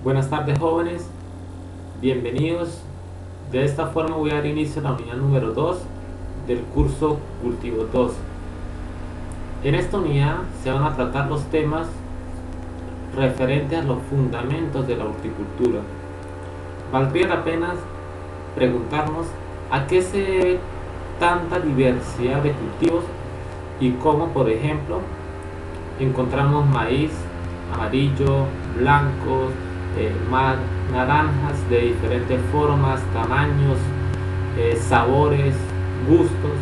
Buenas tardes jóvenes, bienvenidos. De esta forma voy a dar inicio a la unidad número 2 del curso Cultivo 2. En esta unidad se van a tratar los temas referentes a los fundamentos de la horticultura. Valdría la pena preguntarnos a qué se debe tanta diversidad de cultivos y cómo, por ejemplo, encontramos maíz amarillo, blancos, naranjas de diferentes formas, tamaños, sabores, gustos.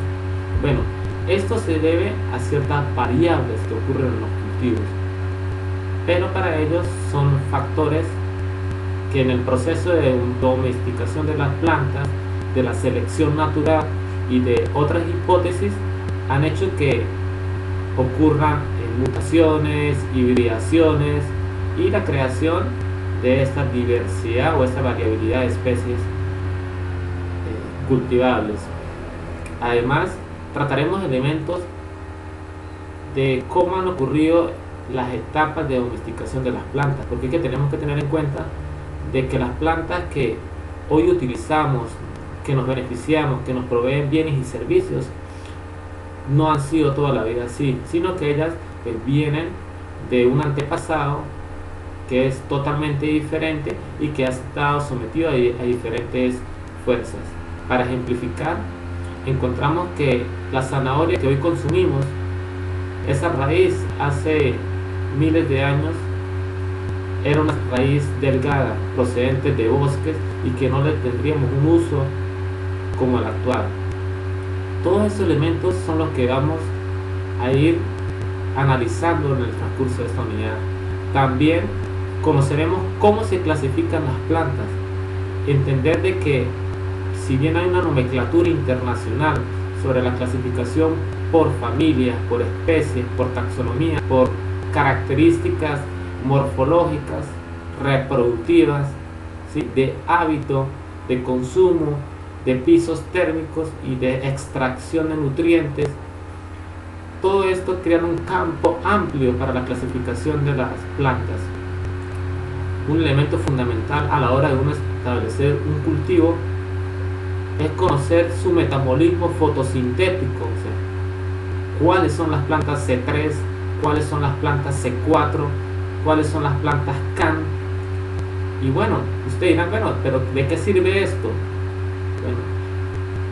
Bueno, esto se debe a ciertas variables que ocurren en los cultivos, pero para ellos son factores que en el proceso de domesticación de las plantas, de la selección natural y de otras hipótesis han hecho que ocurran mutaciones, hibridaciones y la creación de esta diversidad o esta variabilidad de especies cultivables. Además, trataremos elementos de cómo han ocurrido las etapas de domesticación de las plantas, porque es que tenemos que tener en cuenta de que las plantas que hoy utilizamos, que nos beneficiamos, que nos proveen bienes y servicios, no han sido toda la vida así, sino que ellas pues vienen de un antepasado que es totalmente diferente y que ha estado sometido a diferentes fuerzas. Para ejemplificar, encontramos que la zanahoria que hoy consumimos, esa raíz hace miles de años era una raíz delgada procedente de bosques y que no le tendríamos un uso como el actual. Todos esos elementos son los que vamos a ir analizando en el transcurso de esta unidad. También conoceremos cómo se clasifican las plantas, entender de que si bien hay una nomenclatura internacional sobre la clasificación por familias, por especies, por taxonomía, por características morfológicas, reproductivas, ¿sí?, de hábito, de consumo, de pisos térmicos y de extracción de nutrientes, todo esto crea un campo amplio para la clasificación de las plantas. Un elemento fundamental a la hora de uno establecer un cultivo es conocer su metabolismo fotosintético, o sea, cuáles son las plantas C3, cuáles son las plantas C4, cuáles son las plantas CAN. Y bueno, ustedes dirán, bueno, pero ¿de qué sirve esto? Bueno,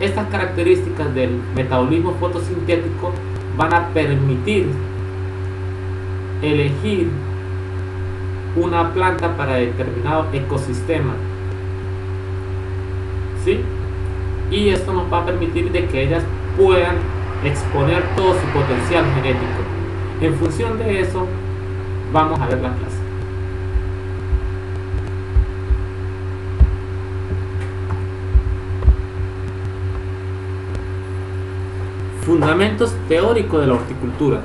estas características del metabolismo fotosintético van a permitir elegir una planta para determinado ecosistema, ¿sí? Y esto nos va a permitir de que ellas puedan exponer todo su potencial genético. En función de eso, vamos a ver la clase. Fundamentos teóricos de la horticultura.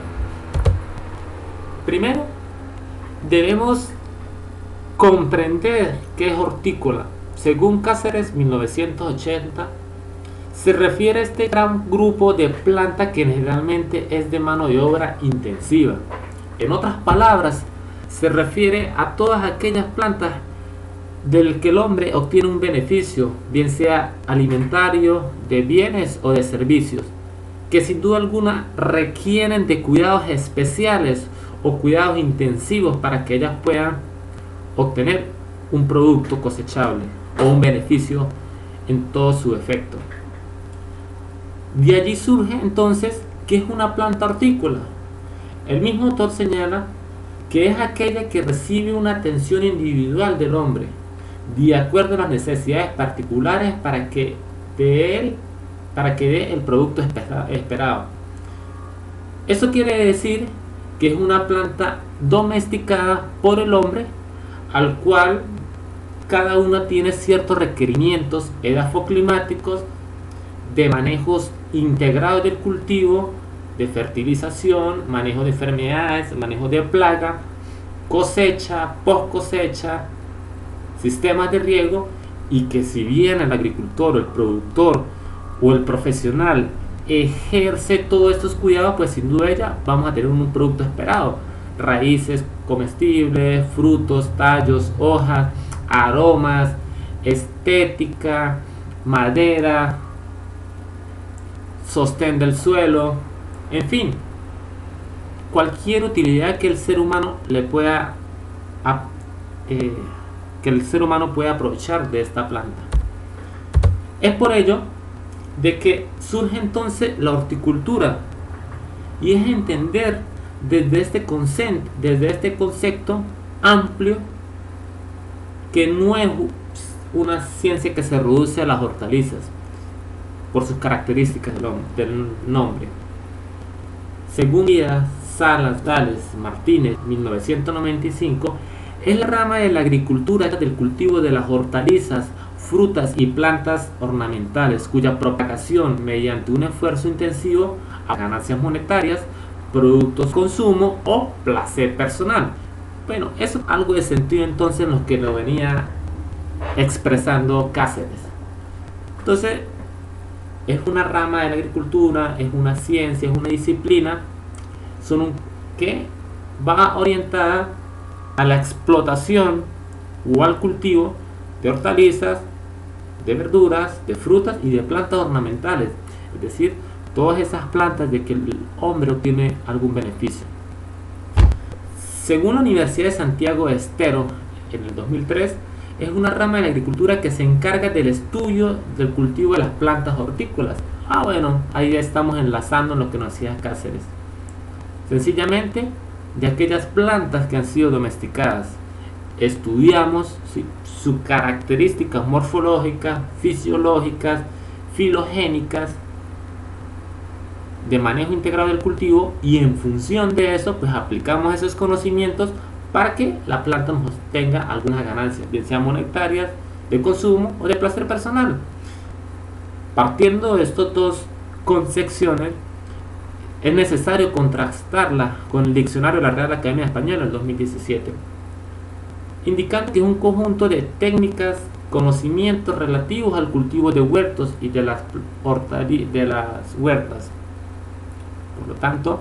Primero, debemos comprender qué es hortícola. Según Cáceres 1980, se refiere a este gran grupo de plantas que generalmente es de mano de obra intensiva. En otras palabras, se refiere a todas aquellas plantas del que el hombre obtiene un beneficio, bien sea alimentario, de bienes o de servicios, que sin duda alguna requieren de cuidados especiales o cuidados intensivos para que ellas puedan obtener un producto cosechable o un beneficio en todo su efecto. De allí surge entonces que es una planta hortícola. El mismo autor señala que es aquella que recibe una atención individual del hombre, de acuerdo a las necesidades particulares para que dé el producto esperado. Eso quiere decir que es una planta domesticada por el hombre, al cual cada una tiene ciertos requerimientos edafoclimáticos, de manejos integrados del cultivo, de fertilización, manejo de enfermedades, manejo de plaga, cosecha, post cosecha, sistemas de riego, y que si bien el agricultor, el productor o el profesional ejerce todos estos cuidados, pues sin duda vamos a tener un producto esperado. raíces comestibles, frutos, tallos, hojas, aromas, estética, madera, sostén del suelo, en fin, cualquier utilidad que el ser humano le pueda que el ser humano pueda aprovechar de esta planta. Es por ello de que surge entonces la horticultura, y es entender desde este concepto amplio que no es una ciencia que se reduce a las hortalizas por sus características del nombre. Según Salas Dales Martínez, 1995, es la rama de la agricultura del cultivo de las hortalizas, frutas y plantas ornamentales, cuya propagación mediante un esfuerzo intensivo a ganancias monetarias, productos de consumo o placer personal. Bueno, eso es algo de sentido entonces en lo que lo venía expresando Cáceres. Entonces, es una rama de la agricultura, es una ciencia, es una disciplina que va orientada a la explotación o al cultivo de hortalizas, de verduras, de frutas y de plantas ornamentales, es decir, todas esas plantas de que el hombre obtiene algún beneficio. Según la Universidad de Santiago de Estero, en el 2003, es una rama de la agricultura que se encarga del estudio del cultivo de las plantas hortícolas. Bueno, ahí estamos enlazando en lo que nos hacía Cáceres. Sencillamente, de aquellas plantas que han sido domesticadas, estudiamos sus características morfológicas, fisiológicas, filogénicas, de manejo integrado del cultivo, y en función de eso pues aplicamos esos conocimientos para que la planta nos tenga algunas ganancias, bien sean monetarias, de consumo o de placer personal. Partiendo de estas dos concepciones, es necesario contrastarla con el diccionario de la Real Academia Española del 2017, indicando que es un conjunto de técnicas, conocimientos relativos al cultivo de huertos y de las huertas. Por lo tanto,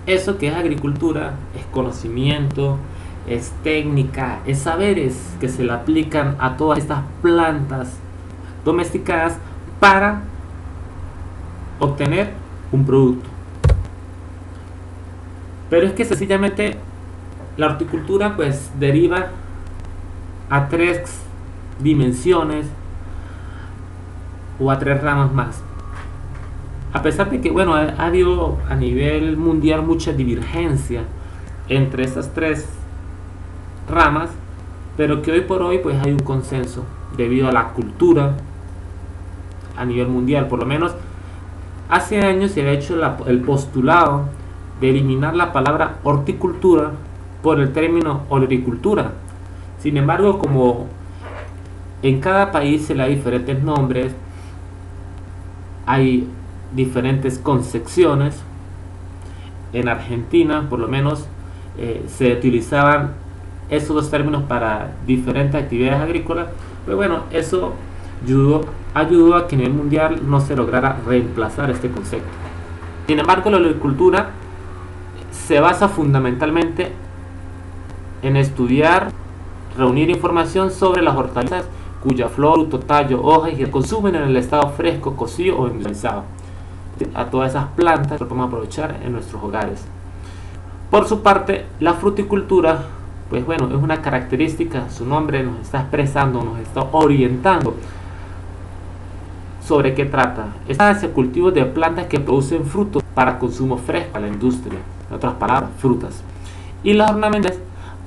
eso que es agricultura es conocimiento, es técnica, es saberes que se le aplican a todas estas plantas domesticadas para obtener un producto. Pero es que sencillamente la horticultura pues deriva a tres dimensiones o a tres ramas más. A pesar de que bueno, ha habido a nivel mundial mucha divergencia entre estas tres ramas, pero que hoy por hoy pues hay un consenso debido a la cultura a nivel mundial. Por lo menos hace años se había hecho el postulado de eliminar la palabra horticultura por el término olericultura. Sin embargo, como en cada país se le da diferentes nombres, hay diferentes concepciones. En Argentina, por lo menos, se utilizaban esos dos términos para diferentes actividades agrícolas. Pues bueno, eso ayudó a que a nivel mundial no se lograra reemplazar este concepto. Sin embargo, la agricultura se basa fundamentalmente en estudiar, reunir información sobre las hortalizas cuya flor, fruto, tallo, hojas y se consumen en el estado fresco, cocido o envasado. A todas esas plantas que podemos aprovechar en nuestros hogares. Por su parte, la fruticultura, pues bueno, es una característica, su nombre nos está expresando, nos está orientando sobre qué trata. Es el cultivo de plantas que producen frutos para consumo fresco a la industria, en otras palabras, frutas. Y las ornamentales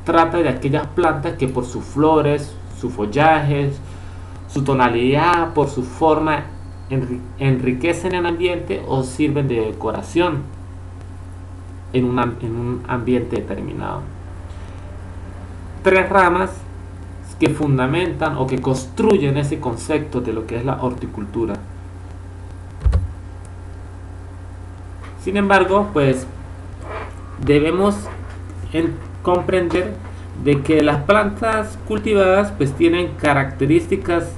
trata de aquellas plantas que por sus flores, sus follajes, su tonalidad, por su forma, enriquecen el ambiente o sirven de decoración en un ambiente determinado. Tres ramas que fundamentan o que construyen ese concepto de lo que es la horticultura. Sin embargo, pues debemos comprender de que las plantas cultivadas pues tienen características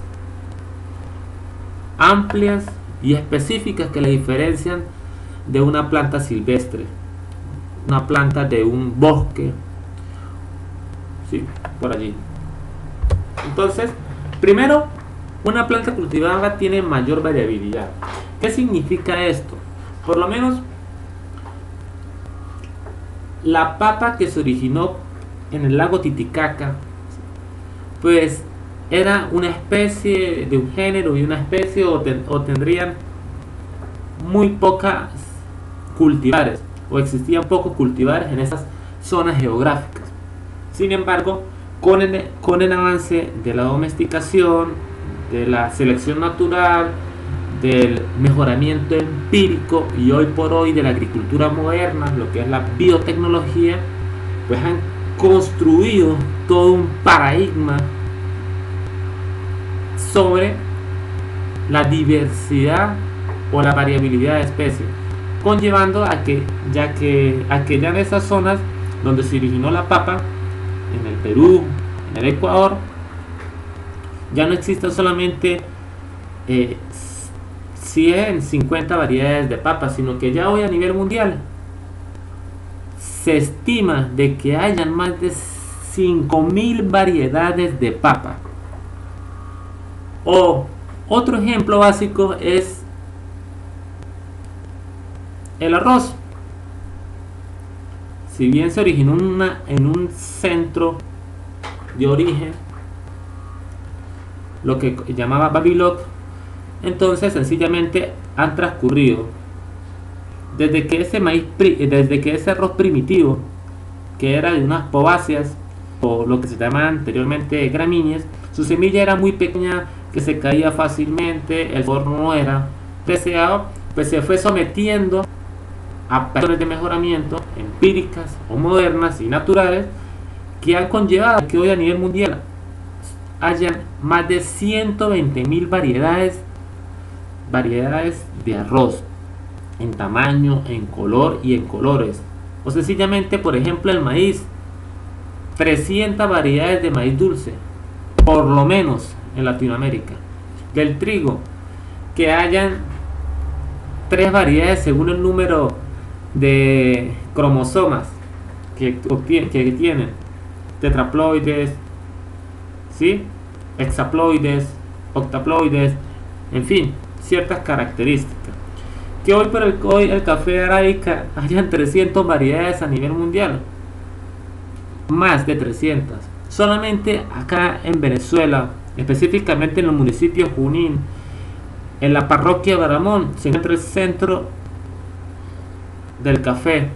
amplias y específicas que la diferencian de una planta silvestre. una planta de un bosque, sí, por allí. Entonces, primero, una planta cultivada tiene mayor variabilidad. ¿Qué significa esto? Por lo menos, la papa que se originó en el lago Titicaca, pues era una especie de un género y una especie, o tendrían muy pocas cultivares, o existían pocos cultivares en esas zonas geográficas. Sin embargo, con el avance de la domesticación, de la selección natural, del mejoramiento empírico y hoy por hoy de la agricultura moderna, lo que es la biotecnología, pues han construido todo un paradigma sobre la diversidad o la variabilidad de especies, conllevando a que ya en esas zonas donde se originó la papa, en el Perú, en el Ecuador, ya no existen solamente 100, 50 variedades de papa, sino que ya hoy a nivel mundial se estima de que hayan más de 5000 variedades de papa. O otro ejemplo básico es el arroz. Si bien se originó en un centro de origen, lo que llamaba Babiloc, entonces sencillamente han transcurrido desde que ese arroz primitivo, que era de unas pováceas, o lo que se llama anteriormente gramíneas, su semilla era muy pequeña, que se caía fácilmente, el sabor no era deseado, pues se fue sometiendo a patrones de mejoramiento empíricas o modernas y naturales, que han conllevado que hoy a nivel mundial hayan más de 120.000 variedades de arroz, en tamaño, en color y en colores. O sencillamente, por ejemplo, el maíz, 300 variedades de maíz dulce, por lo menos en Latinoamérica. Del trigo, que hayan 3 variedades según el número de cromosomas que tienen: tetraploides, ¿sí?, hexaploides, octaploides, en fin, ciertas características. Que hoy el café arábica hayan 300 variedades a nivel mundial, más de 300. Solamente acá en Venezuela, específicamente en el municipio Junín, en la parroquia Baramón, se encuentra el centro del café,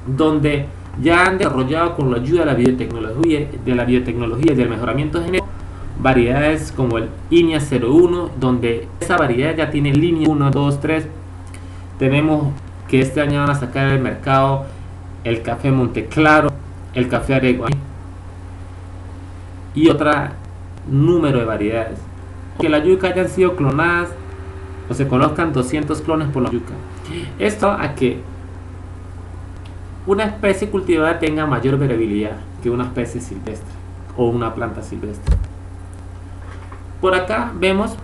donde ya han desarrollado, con la ayuda de la biotecnología y del mejoramiento genético, variedades como el INIA 01, donde esa variedad ya tiene línea 1, 2, 3. Tenemos que este año van a sacar al mercado el café Monteclaro, el café Aregua y otro número de variedades. Que la yuca hayan sido clonadas, o se conozcan 200 clones por la yuca. Esto a que una especie cultivada tenga mayor variabilidad que una especie silvestre o una planta silvestre. Por acá vemos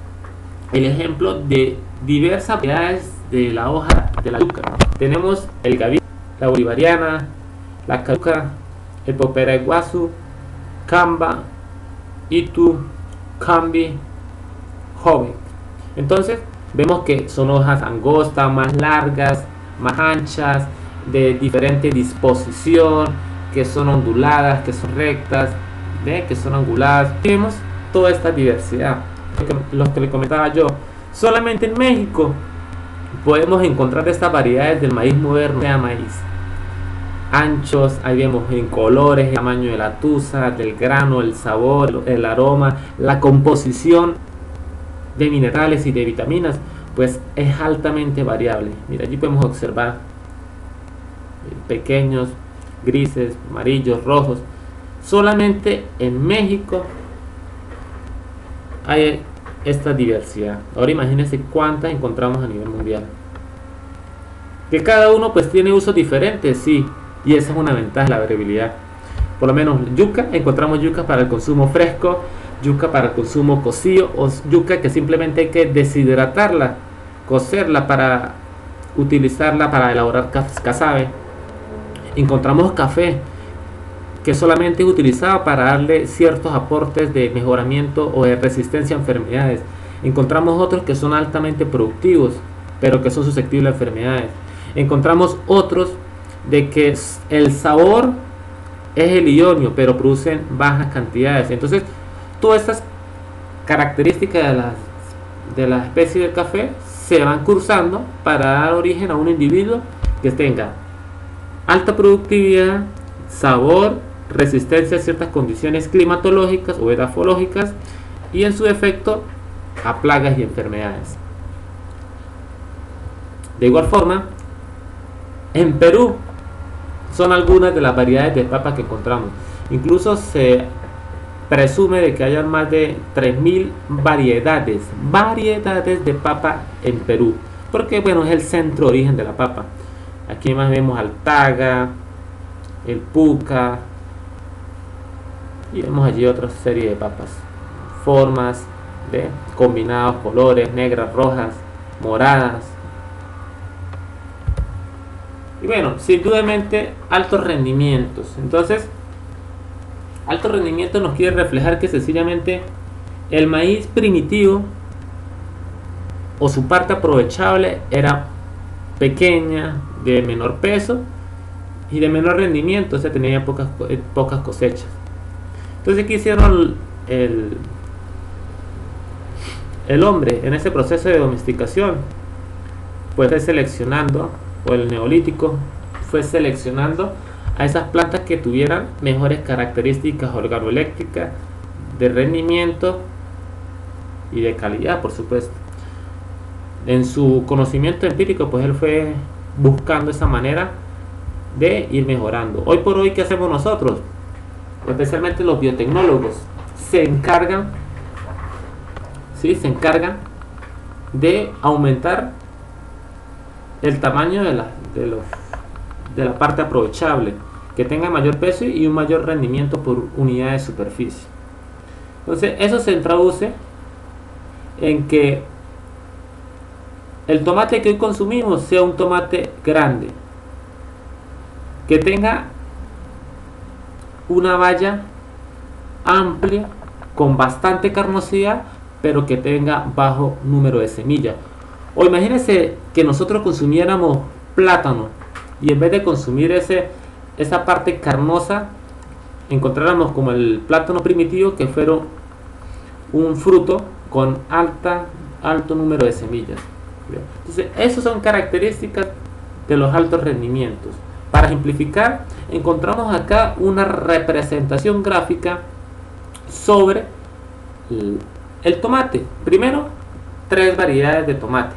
el ejemplo de diversas variedades de la hoja de la yuca. Tenemos el gaví, la bolivariana, la caruca, el poperaiguasu, camba, itu, cambi, joven. Entonces vemos que son hojas angostas, más largas, más anchas, de diferente disposición, que son onduladas, que son rectas, que son anguladas. Vemos toda esta diversidad, lo que le comentaba yo. Solamente en México podemos encontrar estas variedades del maíz moderno, sea maíz anchos, ahí vemos en colores, el tamaño de la tusa, del grano, el sabor, el aroma, la composición de minerales y de vitaminas, pues es altamente variable. Mira, allí podemos observar pequeños, grises, amarillos, rojos. Solamente en México hay esta diversidad. Ahora imagínense cuántas encontramos a nivel mundial. Que cada uno pues tiene usos diferentes, sí, y esa es una ventaja, la variabilidad. Por lo menos yuca, encontramos yuca para el consumo fresco, yuca para el consumo cocido, o yuca que simplemente hay que deshidratarla, cocerla para utilizarla para elaborar casabe. Encontramos café, que solamente es utilizado para darle ciertos aportes de mejoramiento o de resistencia a enfermedades. Encontramos otros que son altamente productivos, pero que son susceptibles a enfermedades. Encontramos otros de que el sabor es el idóneo, pero producen bajas cantidades. Entonces, todas estas características de la especie de café se van cruzando para dar origen a un individuo que tenga alta productividad, sabor, resistencia a ciertas condiciones climatológicas o edafológicas y en su efecto a plagas y enfermedades. De igual forma, en Perú son algunas de las variedades de papa que encontramos. Incluso se presume de que hayan más de 3000 variedades de papa en Perú, porque bueno, es el centro de origen de la papa. Aquí más vemos al taga, el puca, y vemos allí otra serie de papas, formas de combinados, colores, negras, rojas, moradas. Y bueno, sin dudamente altos rendimientos. Entonces, alto rendimiento nos quiere reflejar que sencillamente el maíz primitivo o su parte aprovechable era pequeña, de menor peso y de menor rendimiento, o sea, tenía pocas cosechas. Entonces, ¿qué hicieron el hombre en ese proceso de domesticación? Pues fue seleccionando, o el neolítico fue seleccionando a esas plantas que tuvieran mejores características organoeléctricas, de rendimiento y de calidad, por supuesto. En su conocimiento empírico, pues él fue buscando esa manera de ir mejorando. Hoy por hoy, ¿qué hacemos nosotros? Especialmente los biotecnólogos se encargan de aumentar el tamaño de la parte aprovechable, que tenga mayor peso y un mayor rendimiento por unidad de superficie. Entonces eso se traduce en que el tomate que hoy consumimos sea un tomate grande, que tenga una valla amplia con bastante carnosidad, pero que tenga bajo número de semillas. O imagínense que nosotros consumiéramos plátano y en vez de consumir esa parte carnosa, encontráramos como el plátano primitivo, que fuera un fruto con alto número de semillas. Entonces, esas son características de los altos rendimientos. Para simplificar, encontramos acá una representación gráfica sobre el tomate. Primero, 3 variedades de tomate: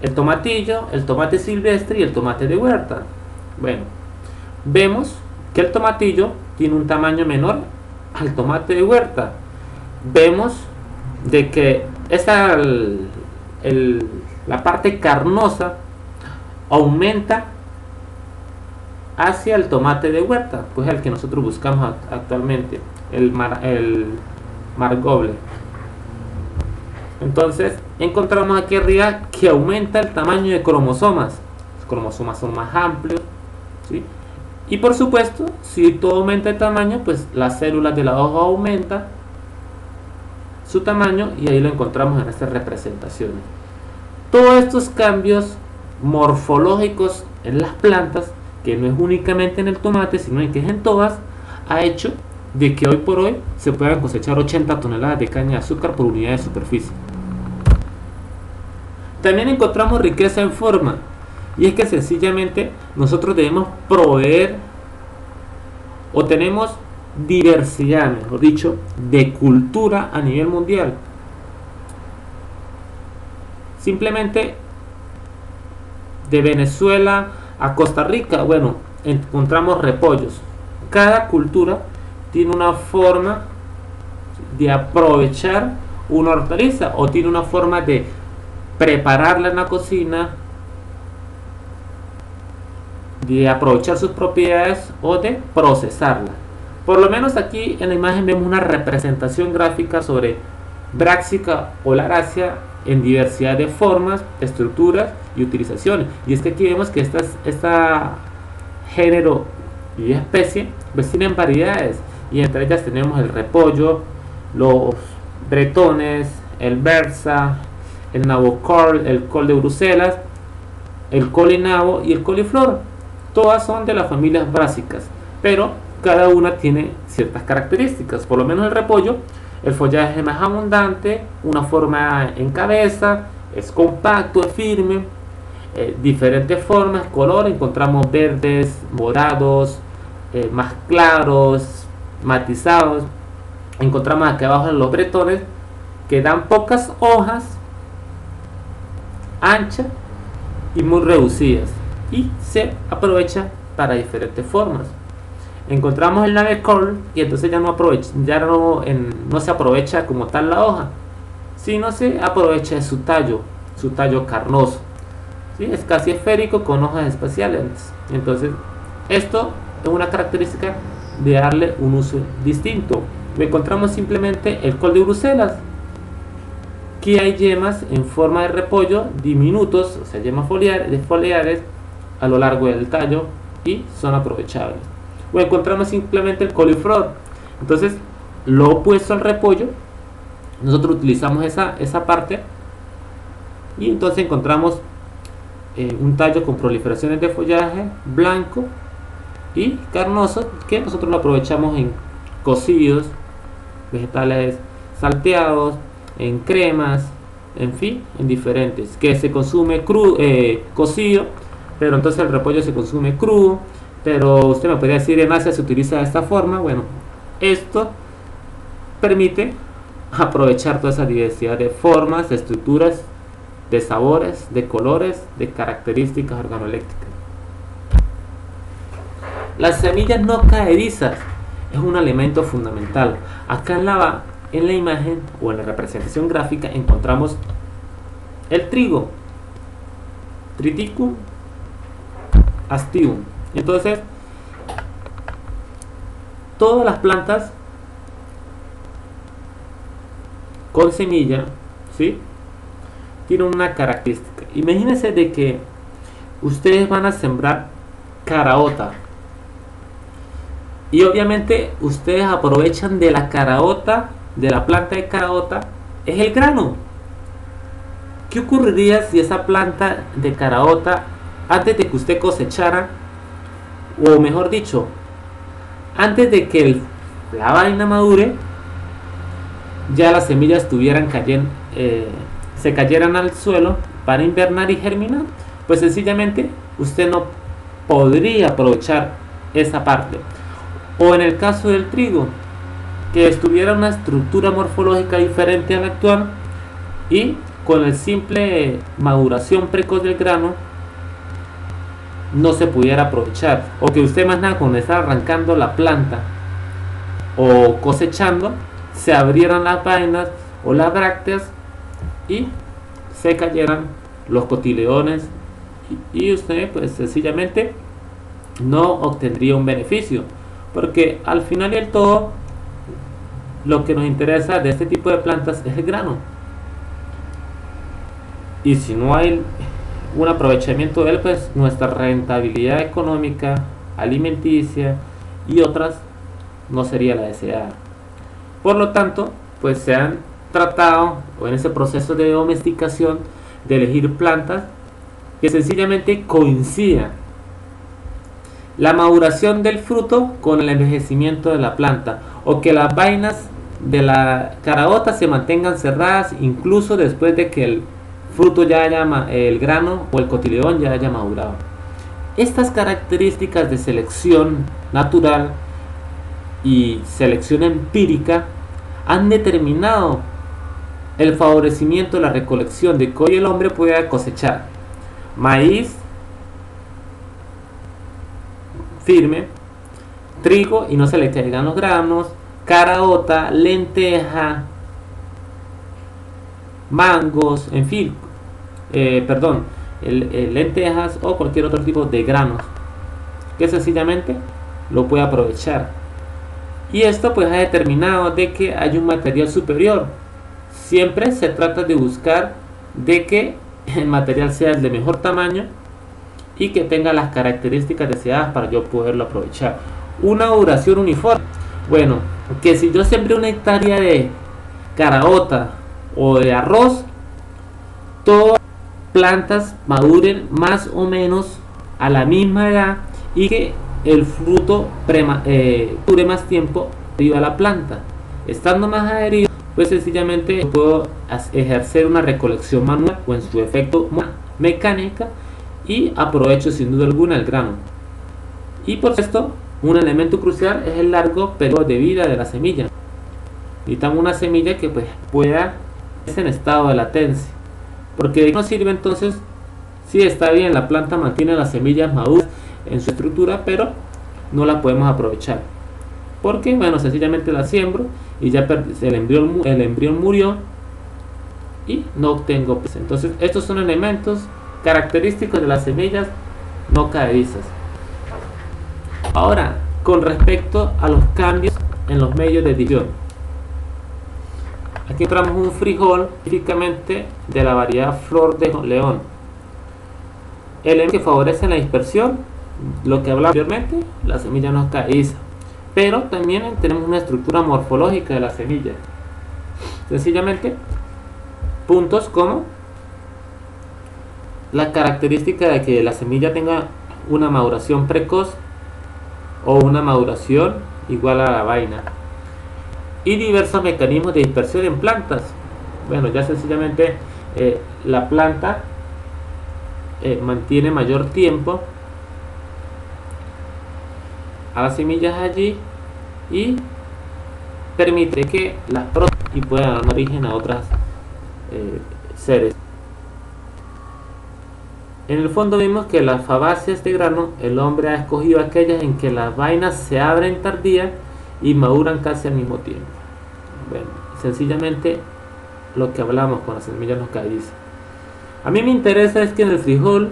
el tomatillo, el tomate silvestre y el tomate de huerta. Bueno, vemos que el tomatillo tiene un tamaño menor al tomate de huerta. Vemos de que la parte carnosa aumenta hacia el tomate de huerta, pues el que nosotros buscamos actualmente, el margoble. Entonces encontramos aquí arriba que aumenta el tamaño de cromosomas. Los cromosomas son más amplios, ¿sí? Y por supuesto, si todo aumenta de tamaño, pues las células de la hoja aumentan su tamaño, y ahí lo encontramos en estas representaciones. Todos estos cambios morfológicos en las plantas, que no es únicamente en el tomate, sino que es en todas, ha hecho de que hoy por hoy se puedan cosechar 80 toneladas de caña de azúcar por unidad de superficie. También encontramos riqueza en forma, y es que sencillamente nosotros debemos proveer, o tenemos diversidad, mejor dicho, de cultura a nivel mundial. Simplemente de Venezuela a Costa Rica, bueno, encontramos repollos. Cada cultura tiene una forma de aprovechar una hortaliza, o tiene una forma de prepararla en la cocina, de aprovechar sus propiedades o de procesarla. Por lo menos aquí en la imagen vemos una representación gráfica sobre Brassica oleracea en diversidad de formas, estructuras y utilizaciones. Y es que aquí vemos que esta género y especie, pues tienen variedades, y entre ellas tenemos el repollo, los bretones, el berza, el nabocol, el col de Bruselas, el colinabo y el coliflor. Todas son de las familias brásicas, pero cada una tiene ciertas características. Por lo menos el repollo, el follaje es más abundante, una forma en cabeza, es compacto, es firme, diferentes formas, color, encontramos verdes, morados, más claros, matizados. Encontramos aquí abajo los bretones, que dan pocas hojas, anchas y muy reducidas, y se aprovecha para diferentes formas. Encontramos el navecol, y entonces ya no se aprovecha como tal la hoja, sino se aprovecha de su tallo carnoso, ¿sí? Es casi esférico con hojas espaciales. Entonces esto es una característica de darle un uso distinto. Encontramos simplemente el col de Bruselas, que hay yemas en forma de repollo diminutos, o sea, yemas foliares a lo largo del tallo, y son aprovechables. O encontramos simplemente el coliflor. Entonces, lo opuesto al repollo, nosotros utilizamos esa parte, y entonces encontramos un tallo con proliferaciones de follaje blanco y carnoso, que nosotros lo aprovechamos en cocidos, vegetales salteados, en cremas, en fin, en diferentes, que se consume cocido, pero entonces el repollo se consume crudo. Pero usted me podría decir, en Asia se utiliza de esta forma. Bueno, esto permite aprovechar toda esa diversidad de formas, de estructuras, de sabores, de colores, de características organoeléctricas. Las semillas no caedizas es un elemento fundamental. Acá en la imagen o en la representación gráfica encontramos el trigo, Triticum astium. Entonces, todas las plantas con semilla, ¿sí?, tienen una característica. Imagínense de que ustedes van a sembrar caraota, y obviamente ustedes aprovechan de la caraota, de la planta de caraota, es el grano. ¿Qué ocurriría si esa planta de caraota, antes de que usted cosechara, o mejor dicho, antes de que la vaina madure, ya las semillas estuvieran cayendo, se cayeran al suelo para invernar y germinar? Pues sencillamente usted no podría aprovechar esa parte. O en el caso del trigo, que estuviera una estructura morfológica diferente a la actual, y con el simple maduración precoz del grano no se pudiera aprovechar, o que usted más nada cuando está arrancando la planta o cosechando, se abrieran las vainas o las brácteas y se cayeran los cotiledones, y usted pues sencillamente no obtendría un beneficio, porque al final y al todo lo que nos interesa de este tipo de plantas es el grano, y si no hay un aprovechamiento de él, pues nuestra rentabilidad económica, alimenticia y otras no sería la deseada. Por lo tanto, pues se han tratado, o en ese proceso de domesticación, de elegir plantas que sencillamente coincidan la maduración del fruto con el envejecimiento de la planta, o que las vainas de la caraota se mantengan cerradas incluso después de que el fruto ya haya, el grano o el cotiledón ya haya madurado. Estas características de selección natural y selección empírica han determinado el favorecimiento de la recolección de que hoy el hombre pueda cosechar maíz firme, trigo y no se le caigan los granos, caraota, lenteja, mangos, en fin, lentejas o cualquier otro tipo de granos que sencillamente lo puede aprovechar. Y esto pues ha determinado de que hay un material superior. Siempre se trata de buscar de que el material sea el de mejor tamaño y que tenga las características deseadas para yo poderlo aprovechar. Una duración uniforme. Bueno, que si yo sembré una hectárea de caraota o de arroz, todas plantas maduren más o menos a la misma edad y que el fruto dure más tiempo arriba de la planta. Estando más adherido, pues sencillamente puedo ejercer una recolección manual o en su efecto mecánica y aprovecho sin duda alguna el grano. Y por esto, un elemento crucial es el largo periodo de vida de la semilla. Necesitamos una semilla que pues pueda estar en estado de latencia, porque de qué nos sirve entonces si está bien, la planta mantiene las semillas maduras en su estructura, pero no la podemos aprovechar porque, bueno, sencillamente la siembro y ya el embrión murió y no obtengo peces. Entonces estos son elementos característicos de las semillas no caedizas. Ahora, con respecto a los cambios en los medios de difusión, aquí encontramos un frijol específicamente de la variedad Flor de León. Elementos que favorecen la dispersión, lo que hablaba anteriormente, la semilla no caediza. Pero también tenemos una estructura morfológica de la semilla. Sencillamente, puntos como la característica de que la semilla tenga una maduración precoz o una maduración igual a la vaina. Y diversos mecanismos de dispersión en plantas. Bueno, ya sencillamente la planta mantiene mayor tiempo a las semillas allí y permite que las protejan y puedan dar origen a otras seres. En el fondo vimos que las fabáceas de grano, el hombre ha escogido aquellas en que las vainas se abren tardía y maduran casi al mismo tiempo. Bueno, sencillamente lo que hablamos con las semillas no caedizas. A mí me interesa es que en el frijol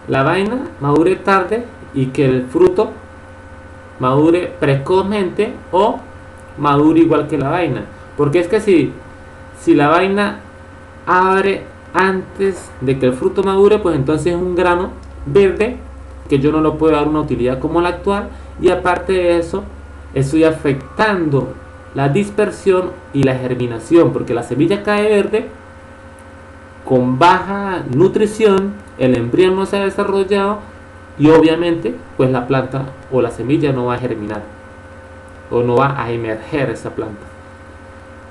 la vaina madure tarde y que el fruto madure precozmente o madure igual que la vaina, porque es que si la vaina abre antes de que el fruto madure, pues entonces es un grano verde que yo no lo puedo dar una utilidad como la actual, y aparte de eso estoy afectando la dispersión y la germinación, porque la semilla cae verde con baja nutrición, el embrión no se ha desarrollado y obviamente pues la planta o la semilla no va a germinar o no va a emerger esa planta.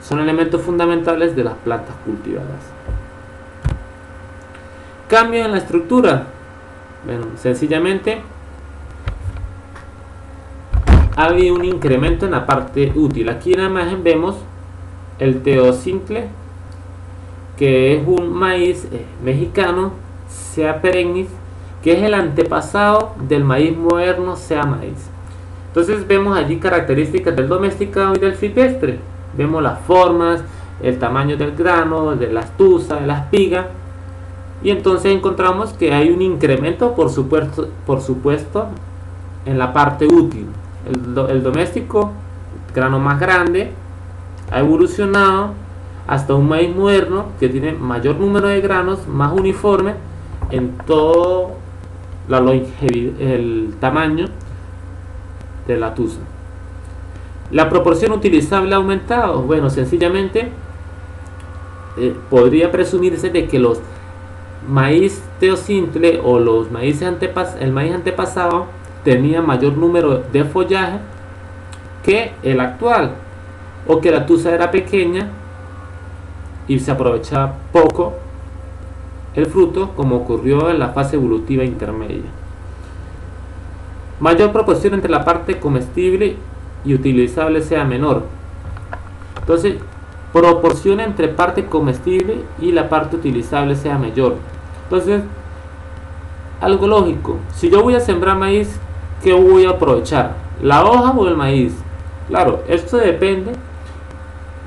Son elementos fundamentales de las plantas cultivadas. Cambio en la estructura. Bueno, sencillamente ha habido un incremento en la parte útil. Aquí en la imagen vemos el teocintle, que es un maíz mexicano, Sea perennis, que es el antepasado del maíz moderno, Sea maíz. Entonces vemos allí características del domesticado y del silvestre. Vemos las formas, el tamaño del grano, de las tuzas, de la espiga. Y entonces encontramos que hay un incremento, por supuesto, en la parte útil. El doméstico, grano más grande, ha evolucionado hasta un maíz moderno que tiene mayor número de granos, más uniforme en todo la longevidad, el tamaño de la tusa. La proporción utilizable ha aumentado. Bueno, sencillamente podría presumirse de que los maíz teocintle o los el maíz antepasado tenía mayor número de follaje que el actual, o que la tusa era pequeña y se aprovechaba poco el fruto, como ocurrió en la fase evolutiva intermedia. Mayor proporción entre la parte comestible y utilizable sea menor. Entonces, proporción entre parte comestible y la parte utilizable sea mayor. Entonces, algo lógico, si yo voy a sembrar maíz, ¿qué voy a aprovechar? ¿La hoja o el maíz? Claro, esto depende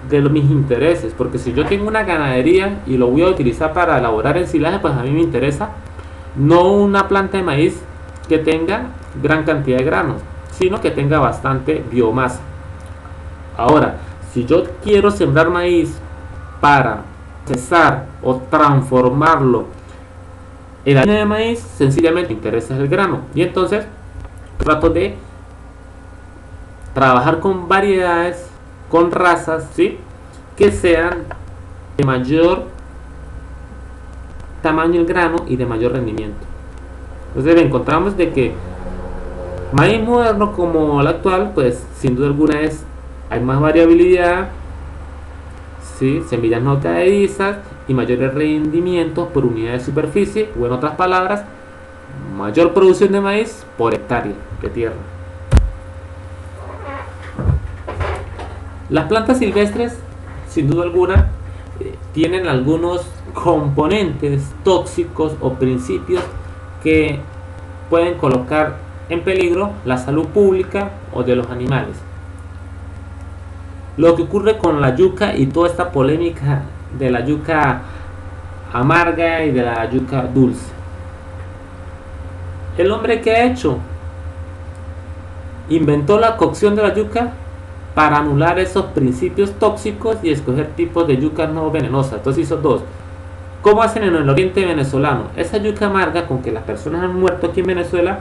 de mis intereses, porque si yo tengo una ganadería y lo voy a utilizar para elaborar ensilaje, pues a mí me interesa no una planta de maíz que tenga gran cantidad de granos, sino que tenga bastante biomasa. Ahora, si yo quiero sembrar maíz para procesar o transformarlo El harina de maíz sencillamente interesa el grano, y entonces trato de trabajar con variedades, con razas, ¿sí?, que sean de mayor tamaño el grano y de mayor rendimiento. Entonces encontramos de que maíz moderno como el actual, pues sin duda alguna hay más variabilidad, ¿sí?, semillas no caedizas y mayores rendimientos por unidad de superficie, o en otras palabras, mayor producción de maíz por hectárea de tierra. Las plantas silvestres, sin duda alguna, tienen algunos componentes tóxicos o principios que pueden colocar en peligro la salud pública o de los animales. Lo que ocurre con la yuca y toda esta polémica de la yuca amarga y de la yuca dulce. ¿El hombre qué ha hecho? Inventó la cocción de la yuca para anular esos principios tóxicos y escoger tipos de yucas no venenosas. Entonces hizo dos. ¿Cómo hacen en el oriente venezolano? Esa yuca amarga con que las personas han muerto aquí en Venezuela,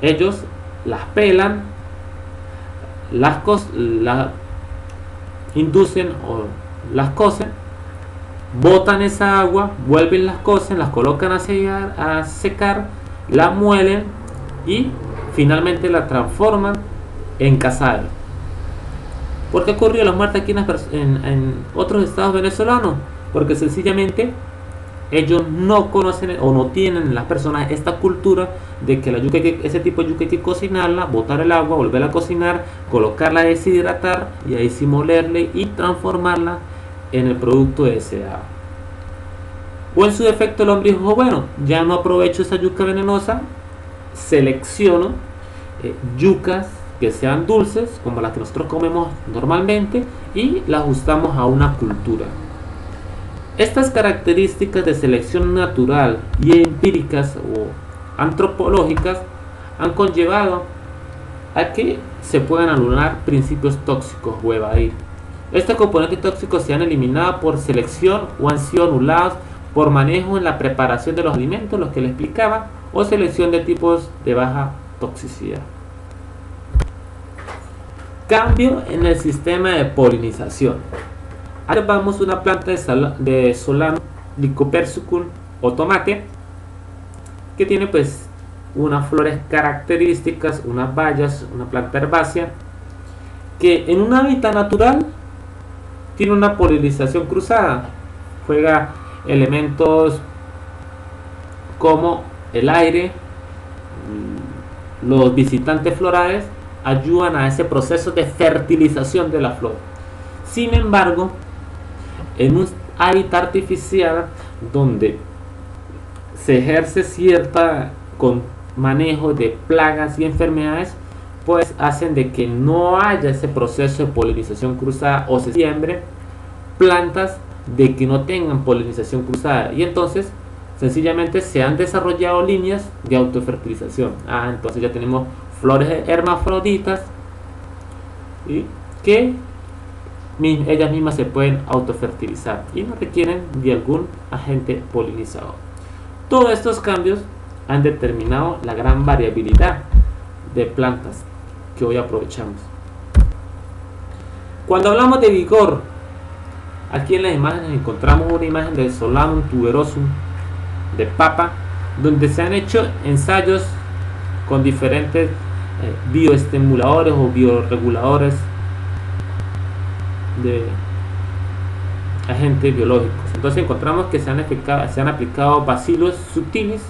ellos las pelan, las inducen o las cocen, botan esa agua, vuelven, las cocen, las colocan a secar, la muelen y finalmente la transforman en casabe. ¿Por qué ocurrió la muerte aquí en otros estados venezolanos? Porque sencillamente ellos no conocen o no tienen las personas esta cultura de que la yuca, ese tipo de yuca hay que cocinarla, botar el agua, volverla a cocinar, colocarla a deshidratar y ahí sí molerle y transformarla en el producto deseado. O en su defecto el hombre dijo, bueno, ya no aprovecho esa yuca venenosa, selecciono yucas que sean dulces como las que nosotros comemos normalmente y las ajustamos a una cultura. Estas características de selección natural y empíricas o antropológicas han conllevado a que se puedan anular principios tóxicos o evadir. Estos componentes tóxicos se han eliminado por selección o han sido anulados por manejo en la preparación de los alimentos, los que les explicaba, o selección de tipos de baja toxicidad. Cambio en el sistema de polinización. Ahora vamos a una planta de Solanum lycopersicum o tomate, que tiene pues unas flores características, unas bayas, una planta herbácea, que en un hábitat natural tiene una polinización cruzada, juega elementos como el aire, los visitantes florales ayudan a ese proceso de fertilización de la flor. Sin embargo, en un hábitat artificial donde se ejerce cierta manejo de plagas y enfermedades, pues hacen de que no haya ese proceso de polinización cruzada o se siembre plantas de que no tengan polinización cruzada, y entonces sencillamente se han desarrollado líneas de autofertilización. Entonces ya tenemos flores hermafroditas y que ellas mismas se pueden autofertilizar y no requieren de algún agente polinizador. Todos estos cambios han determinado la gran variabilidad de plantas que hoy aprovechamos. Cuando hablamos de vigor, aquí en las imágenes encontramos una imagen de Solanum tuberosum de papa, donde se han hecho ensayos con diferentes bioestimuladores o bioreguladores de agentes biológicos. Entonces encontramos que se han aplicado Bacillus subtilis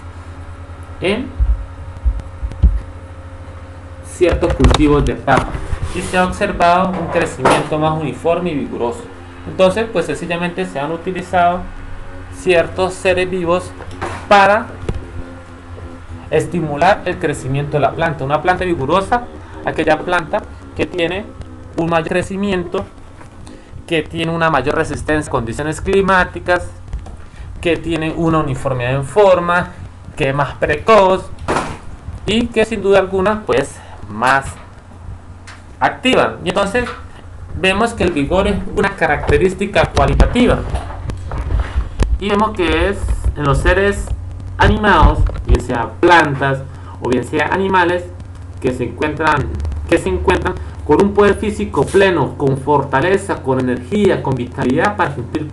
en ciertos cultivos de papa y se ha observado un crecimiento más uniforme y vigoroso. Entonces pues sencillamente se han utilizado ciertos seres vivos para estimular el crecimiento de la planta. Una planta vigorosa, aquella planta que tiene un mayor crecimiento, que tiene una mayor resistencia a condiciones climáticas, que tiene una uniformidad en forma, que es más precoz y que sin duda alguna pues más activa. Y entonces vemos que el vigor es una característica cualitativa y vemos que es en los seres animados, bien sea plantas o bien sea animales que se encuentran con un poder físico pleno, con fortaleza, con energía, con vitalidad para cumplir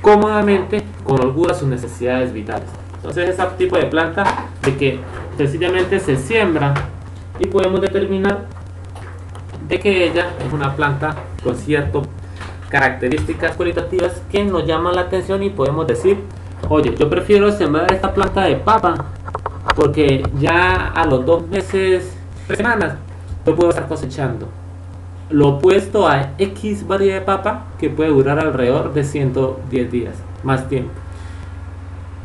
cómodamente, con holgura sus necesidades vitales. Entonces ese tipo de planta de que sencillamente se siembra y podemos determinar de que ella es una planta con ciertas características cualitativas que nos llaman la atención y podemos decir, oye, yo prefiero sembrar esta planta de papa porque ya a los 2 meses, 3 semanas, yo puedo estar cosechando. Lo opuesto a X variedad de papa que puede durar alrededor de 110 días, más tiempo.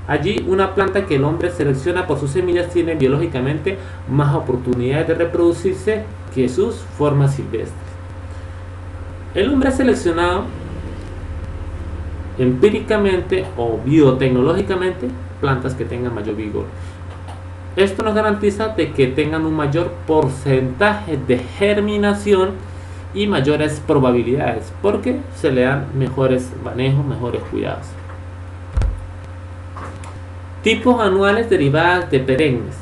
Allí una planta que el hombre selecciona por sus semillas tiene biológicamente más oportunidades de reproducirse que sus formas silvestres. El hombre ha seleccionado empíricamente o biotecnológicamente plantas que tengan mayor vigor. Esto nos garantiza de que tengan un mayor porcentaje de germinación y mayores probabilidades porque se le dan mejores manejos, mejores cuidados. Tipos anuales derivadas de perennes.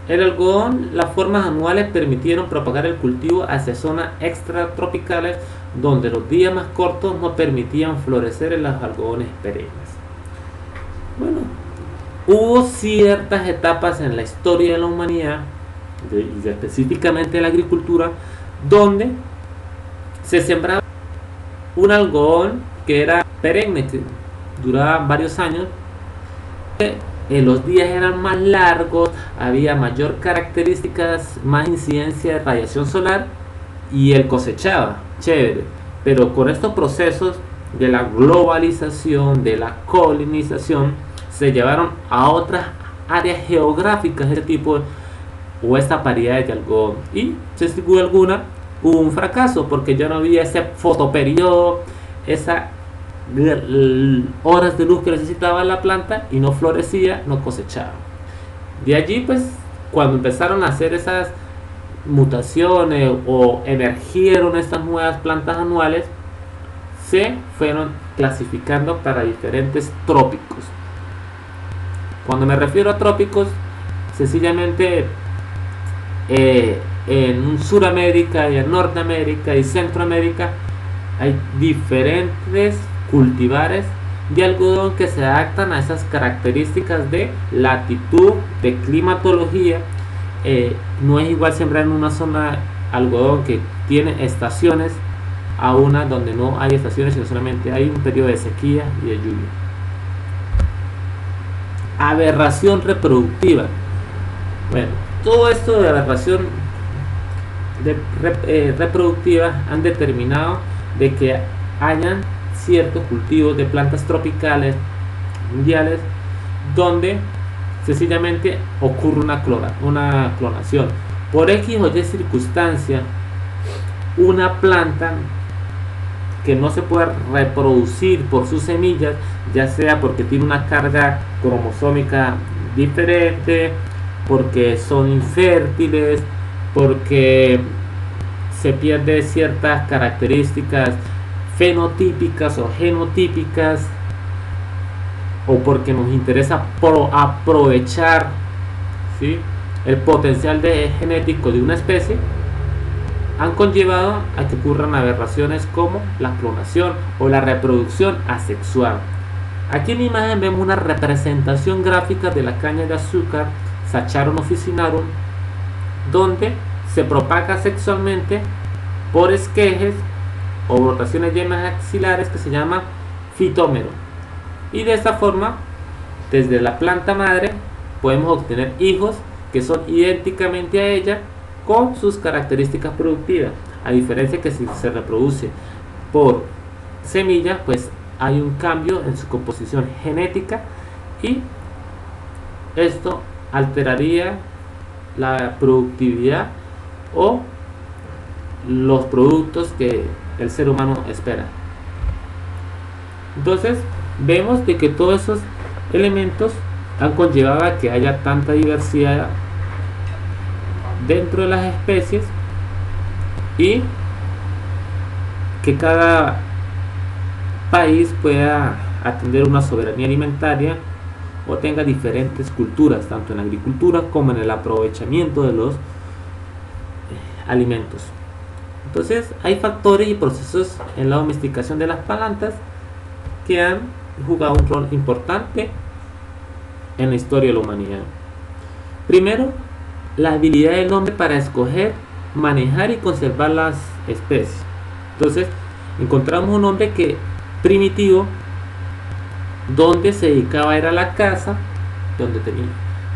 El algodón, las formas anuales permitieron propagar el cultivo hacia zonas extratropicales donde los días más cortos no permitían florecer en los algodones perennes. Bueno, hubo ciertas etapas en la historia de la humanidad, y específicamente de la agricultura, donde se sembraba un algodón que era perenne, que duraba varios años. Los días eran más largos, había mayor características, más incidencia de radiación solar y él cosechaba, chévere. Pero con estos procesos de la globalización, de la colonización, se llevaron a otras áreas geográficas de este tipo o esta variedad de algodón. Y sin duda alguna hubo un fracaso porque ya no había ese fotoperiodo, esa horas de luz que necesitaba la planta y no florecía, no cosechaba. De allí pues cuando empezaron a hacer esas mutaciones o emergieron estas nuevas plantas anuales, se fueron clasificando para diferentes trópicos. Cuando me refiero a trópicos, sencillamente en Sudamérica y en Norteamérica y Centroamérica hay diferentes cultivares de algodón que se adaptan a esas características de latitud, de climatología. No es igual sembrar en una zona algodón que tiene estaciones a una donde no hay estaciones, sino solamente hay un periodo de sequía y de lluvia. Aberración reproductiva. Bueno, todo esto de aberración reproductiva han determinado de que hayan ciertos cultivos de plantas tropicales mundiales donde sencillamente ocurre una clonación. Por X o Y circunstancia, una planta que no se pueda reproducir por sus semillas, ya sea porque tiene una carga cromosómica diferente, porque son infértiles, porque se pierden ciertas características fenotípicas o genotípicas, o porque nos interesa aprovechar, ¿sí?, el potencial genético de una especie, han conllevado a que ocurran aberraciones como la clonación o la reproducción asexual. Aquí en la imagen vemos una representación gráfica de la caña de azúcar Saccharum officinarum, donde se propaga sexualmente por esquejes o brotaciones yemas axilares que se llama fitómero, y de esta forma desde la planta madre podemos obtener hijos que son idénticamente a ella con sus características productivas, a diferencia que si se reproduce por semilla pues hay un cambio en su composición genética y esto alteraría la productividad o los productos que el ser humano espera. Entonces vemos de que todos esos elementos han conllevado a que haya tanta diversidad dentro de las especies y que cada país pueda atender una soberanía alimentaria o tenga diferentes culturas, tanto en la agricultura como en el aprovechamiento de los alimentos. Entonces hay factores y procesos en la domesticación de las plantas que han jugado un rol importante en la historia de la humanidad. Primero, la habilidad del hombre para escoger, manejar y conservar las especies. Entonces encontramos un hombre que primitivo, donde se dedicaba a ir a la caza, donde tenía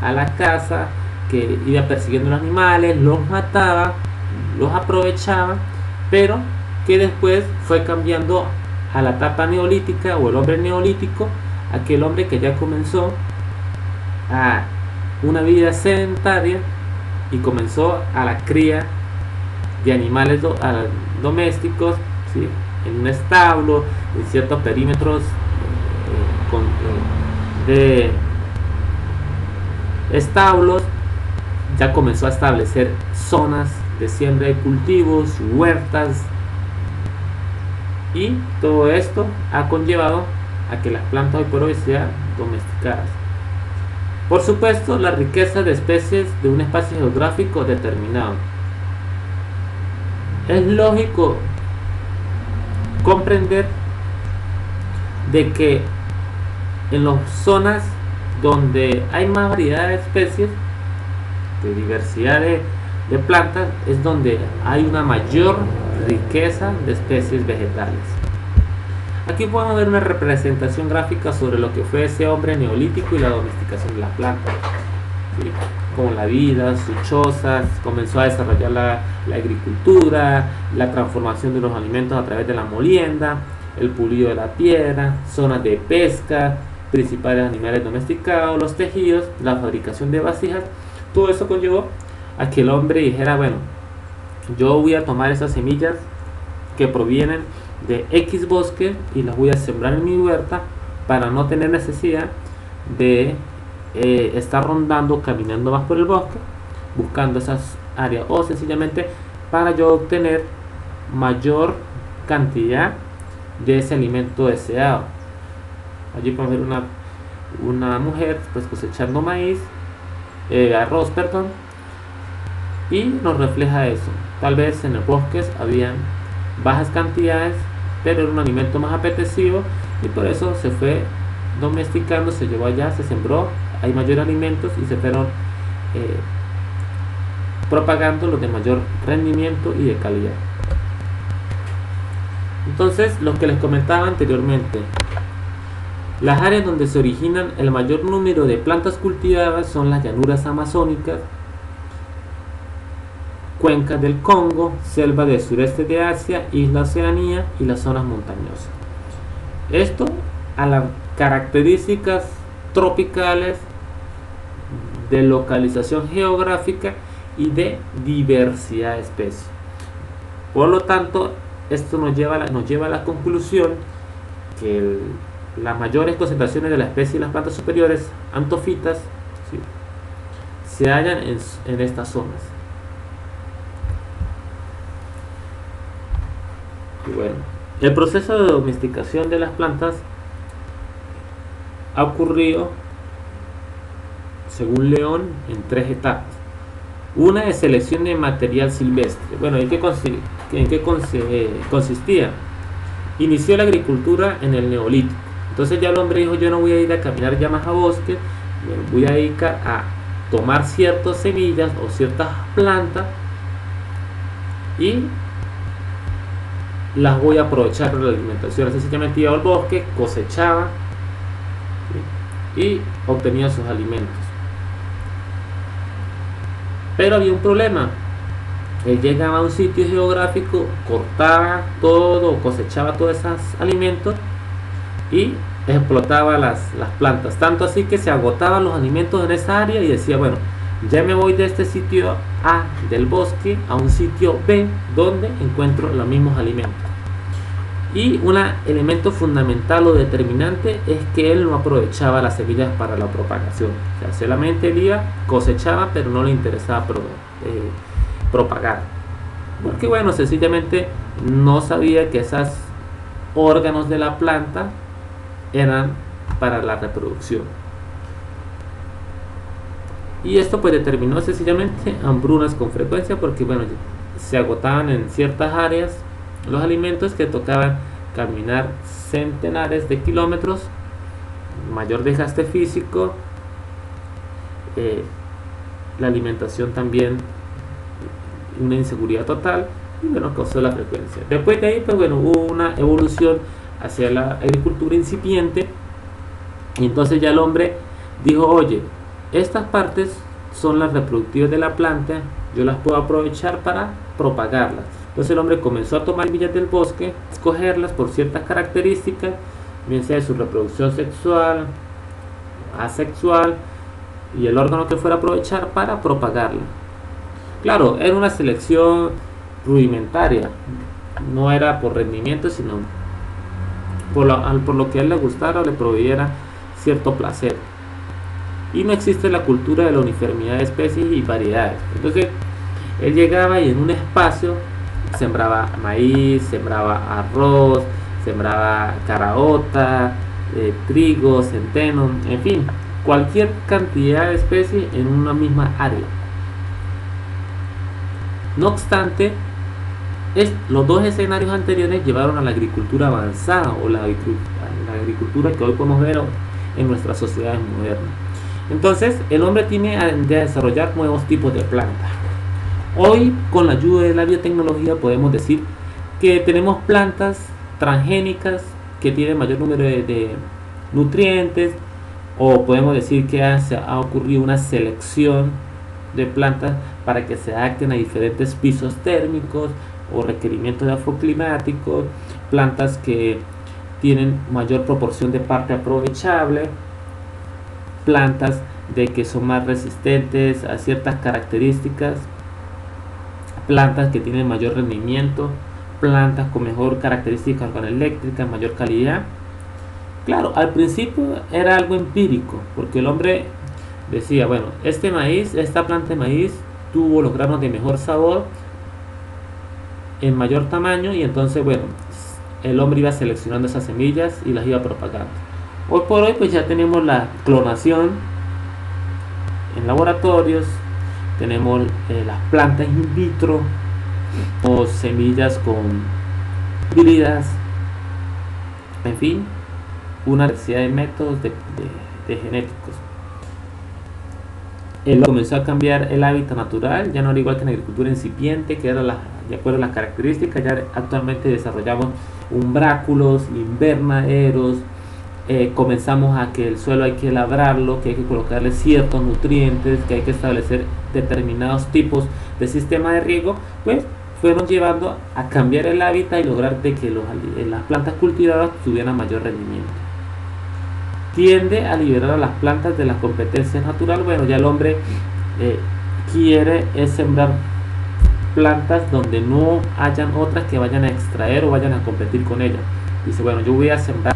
a la caza, que iba persiguiendo los animales, los mataba, los aprovechaba, pero que después fue cambiando a la etapa neolítica o el hombre neolítico, aquel hombre que ya comenzó a una vida sedentaria y comenzó a la cría de animales domésticos, ¿sí? En un establo, en ciertos perímetros de establos, ya comenzó a establecer zonas de siembra de cultivos, huertas, y todo esto ha conllevado a que las plantas hoy por hoy sean domesticadas. Por supuesto, la riqueza de especies de un espacio geográfico determinado. Es lógico comprender de que en las zonas donde hay más variedad de especies, de diversidad de plantas, es donde hay una mayor riqueza de especies vegetales. Aquí podemos ver una representación gráfica sobre lo que fue ese hombre neolítico y la domesticación de las plantas, ¿sí? Como la vida, sus chozas, comenzó a desarrollar la agricultura, la transformación de los alimentos a través de la molienda, el pulido de la piedra, zonas de pesca, principales animales domesticados, los tejidos, la fabricación de vasijas. Todo eso conllevó a que el hombre dijera, bueno, yo voy a tomar esas semillas que provienen de X bosque y las voy a sembrar en mi huerta para no tener necesidad de estar rondando, caminando más por el bosque, buscando esas áreas, o sencillamente para yo obtener mayor cantidad de ese alimento deseado. Allí podemos ver una mujer pues cosechando maíz, arroz, perdón, y nos refleja eso. Tal vez en los bosques habían bajas cantidades, pero era un alimento más apetecido y por eso se fue domesticando, se llevó allá, se sembró, hay mayor alimentos y se fueron propagando los de mayor rendimiento y de calidad. Entonces, lo que les comentaba anteriormente, las áreas donde se originan el mayor número de plantas cultivadas son las llanuras amazónicas, cuencas del Congo, selva del sureste de Asia, isla Oceanía y las zonas montañosas. Esto a las características tropicales de localización geográfica y de diversidad de especies. Por lo tanto, esto nos lleva a la conclusión que las mayores concentraciones de la especie y las plantas superiores, antofitas, ¿sí?, se hallan en estas zonas. Y bueno, el proceso de domesticación de las plantas ha ocurrido, según León, en 3 etapas. Una es selección de material silvestre. Bueno, ¿en qué consistía? Inició la agricultura en el Neolítico. Entonces ya el hombre dijo, yo no voy a ir a caminar ya más a bosque, me voy a dedicar a tomar ciertas semillas o ciertas plantas y las voy a aprovechar para la alimentación. Sencillamente iba al bosque, cosechaba, ¿sí?, y obtenía sus alimentos. Pero había un problema. Él llegaba a un sitio geográfico, cortaba todo, cosechaba todos esos alimentos y explotaba las plantas. Tanto así que se agotaban los alimentos en esa área y decía, bueno, ya me voy de este sitio A del bosque a un sitio B donde encuentro los mismos alimentos. Y un elemento fundamental o determinante es que él no aprovechaba las semillas para la propagación. O sea, solamente él iba, cosechaba, pero no le interesaba propagar. Porque bueno, sencillamente no sabía que esos órganos de la planta eran para la reproducción. Y esto pues determinó sencillamente hambrunas con frecuencia, porque bueno, se agotaban en ciertas áreas los alimentos, que tocaban caminar centenares de kilómetros, mayor desgaste físico, la alimentación también, una inseguridad total, y bueno, causó la frecuencia. Después de ahí pues bueno, hubo una evolución hacia la agricultura incipiente, y entonces ya el hombre dijo, oye, estas partes son las reproductivas de la planta, yo las puedo aprovechar para propagarlas. Entonces el hombre comenzó a tomar semillas del bosque, escogerlas por ciertas características, bien sea de su reproducción sexual, asexual, y el órgano que fuera a aprovechar para propagarla. Claro, era una selección rudimentaria, no era por rendimiento, sino por lo que a él le gustara o le proveyera cierto placer. Y no existe la cultura de la uniformidad de especies y variedades. Entonces él llegaba y en un espacio sembraba maíz, sembraba arroz, sembraba caraota, trigo, centeno, en fin, cualquier cantidad de especies en una misma área. No obstante, los dos escenarios anteriores llevaron a la agricultura avanzada, o la agricultura que hoy podemos ver en nuestras sociedades modernas. Entonces el hombre tiene a desarrollar nuevos tipos de plantas. Hoy, con la ayuda de la biotecnología, podemos decir que tenemos plantas transgénicas que tienen mayor número de nutrientes, o podemos decir que ha ocurrido una selección de plantas para que se adapten a diferentes pisos térmicos o requerimientos de afroclimáticos, plantas que tienen mayor proporción de parte aprovechable, plantas de que son más resistentes a ciertas características, plantas que tienen mayor rendimiento, plantas con mejor característica organoeléctrica, mayor calidad. Claro, al principio era algo empírico, porque el hombre decía, bueno, esta planta de maíz tuvo los granos de mejor sabor, en mayor tamaño, y entonces bueno, el hombre iba seleccionando esas semillas y las iba propagando. Hoy por hoy pues ya tenemos la clonación en laboratorios, tenemos las plantas in vitro o semillas con híbridas, en fin, una diversidad de métodos de genéticos. Él comenzó a cambiar el hábitat natural, ya no era igual que en la agricultura incipiente, que era de acuerdo a las características. Ya actualmente desarrollamos umbráculos, invernaderos, comenzamos a que el suelo hay que labrarlo, que hay que colocarle ciertos nutrientes, que hay que establecer determinados tipos de sistema de riego. Pues fueron llevando a cambiar el hábitat y lograr de que las plantas cultivadas tuvieran mayor rendimiento. Tiende a liberar a las plantas de las competencias naturales. Bueno, ya el hombre quiere sembrar plantas donde no hayan otras que vayan a extraer o vayan a competir con ellas. Dice, bueno, yo voy a sembrar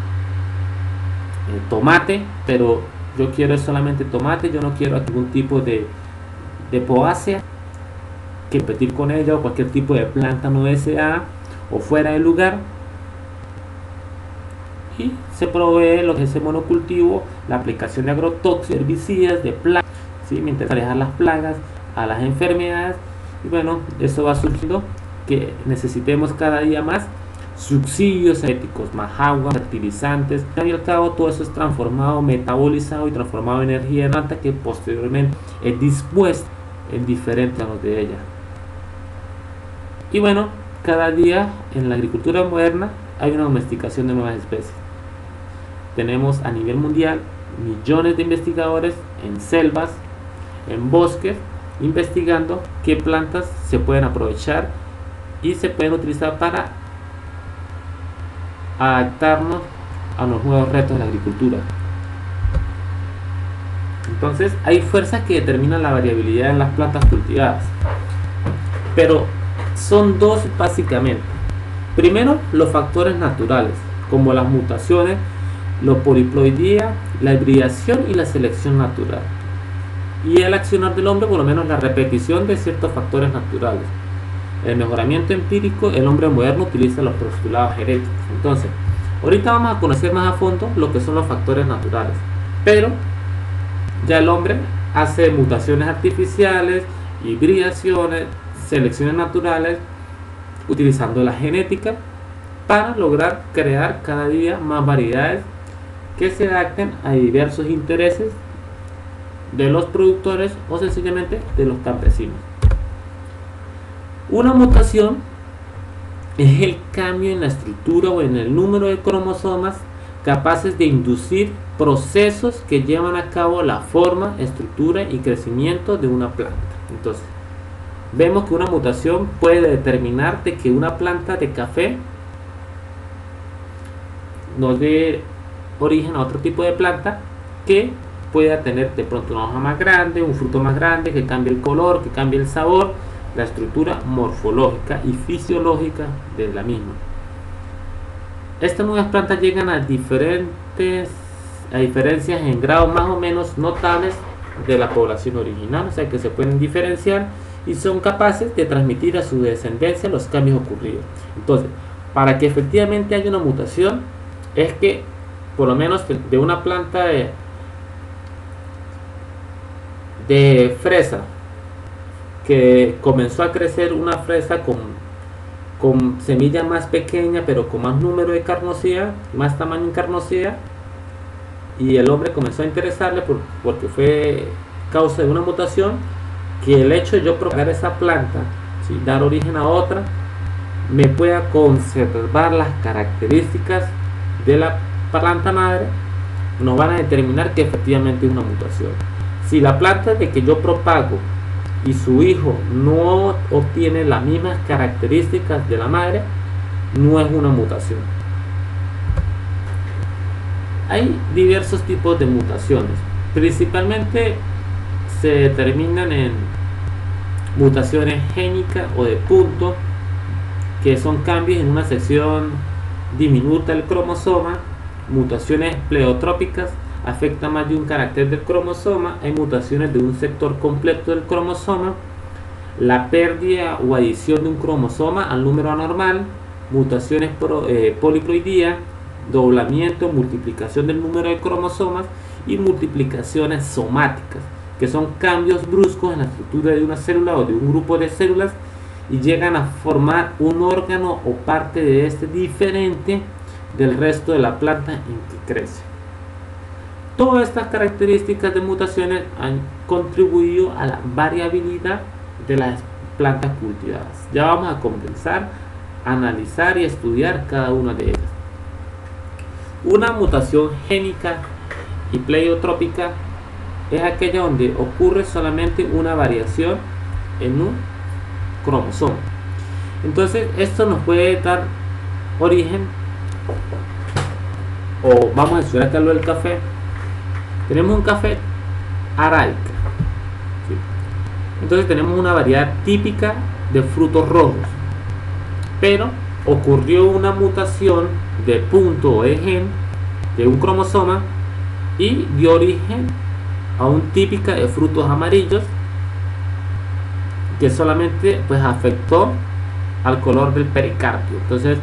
tomate, pero yo quiero solamente tomate, yo no quiero algún tipo de poácea que competir con ella, o cualquier tipo de planta no deseada o fuera del lugar. Y se provee lo que es el monocultivo, la aplicación de agrotóxicos, herbicidas, de plagas, ¿sí? Mientras alejar las plagas, a las enfermedades. Y bueno, eso va surgiendo que necesitemos cada día más subsidios éticos, más agua, fertilizantes. Y al cabo todo eso es transformado, metabolizado y transformado en energía planta, que posteriormente es dispuesta en diferentes grados de ella. Y bueno, cada día en la agricultura moderna hay una domesticación de nuevas especies. Tenemos a nivel mundial millones de investigadores en selvas, en bosques, investigando qué plantas se pueden aprovechar y se pueden utilizar para adaptarnos a los nuevos retos de la agricultura. Entonces hay fuerzas que determinan la variabilidad en las plantas cultivadas, pero son dos básicamente. Primero, los factores naturales, como las mutaciones, la poliploidía, la hibridación y la selección natural. Y el accionar del hombre, por lo menos la repetición de ciertos factores naturales. El mejoramiento empírico, el hombre moderno utiliza los postulados genéticos. Entonces, ahorita vamos a conocer más a fondo lo que son los factores naturales. Pero ya el hombre hace mutaciones artificiales, hibridaciones, selecciones naturales, utilizando la genética para lograr crear cada día más variedades que se adapten a diversos intereses de los productores o sencillamente de los campesinos. Una mutación es el cambio en la estructura o en el número de cromosomas capaces de inducir procesos que llevan a cabo la forma, estructura y crecimiento de una planta. Entonces, vemos que una mutación puede determinar de que una planta de café nos dé origen a otro tipo de planta que pueda tener de pronto una hoja más grande, un fruto más grande, que cambie el color, que cambie el sabor, la estructura morfológica y fisiológica de la misma. Estas nuevas plantas llegan a diferencias en grados más o menos notables de la población original, o sea que se pueden diferenciar y son capaces de transmitir a su descendencia los cambios ocurridos. Entonces, para que efectivamente haya una mutación, es que por lo menos de una planta de fresa, que comenzó a crecer una fresa con semilla más pequeña pero con más número de carnosidad, más tamaño en carnosidad, y el hombre comenzó a interesarle porque fue causa de una mutación, que el hecho de yo propagar esa planta, ¿sí?, dar origen a otra, me pueda conservar las características de la planta madre, nos van a determinar que efectivamente es una mutación. Si la planta de que yo propago y su hijo no obtiene las mismas características de la madre, no es una mutación. Hay diversos tipos de mutaciones, principalmente se determinan en mutaciones génicas o de punto, que son cambios en una sección diminuta del cromosoma. Mutaciones pleiotrópicas afectan más de un carácter del cromosoma. Hay mutaciones de un sector completo del cromosoma, la pérdida o adición de un cromosoma al número anormal, mutaciones poliploidía, doblamiento, multiplicación del número de cromosomas, y multiplicaciones somáticas, que son cambios bruscos en la estructura de una célula o de un grupo de células y llegan a formar un órgano o parte de este diferente del resto de la planta en que crece. Todas estas características de mutaciones han contribuido a la variabilidad de las plantas cultivadas. Ya vamos a comenzar a analizar y estudiar cada una de ellas. Una mutación génica y pleiotrópica es aquella donde ocurre solamente una variación en un cromosoma. Entonces esto nos puede dar origen, o vamos a estudiar acá lo del café. Tenemos un café arábica, ¿sí? Entonces tenemos una variedad típica de frutos rojos, pero ocurrió una mutación de punto o de gen de un cromosoma y dio origen a un típica de frutos amarillos, que solamente pues afectó al color del pericarpio. Entonces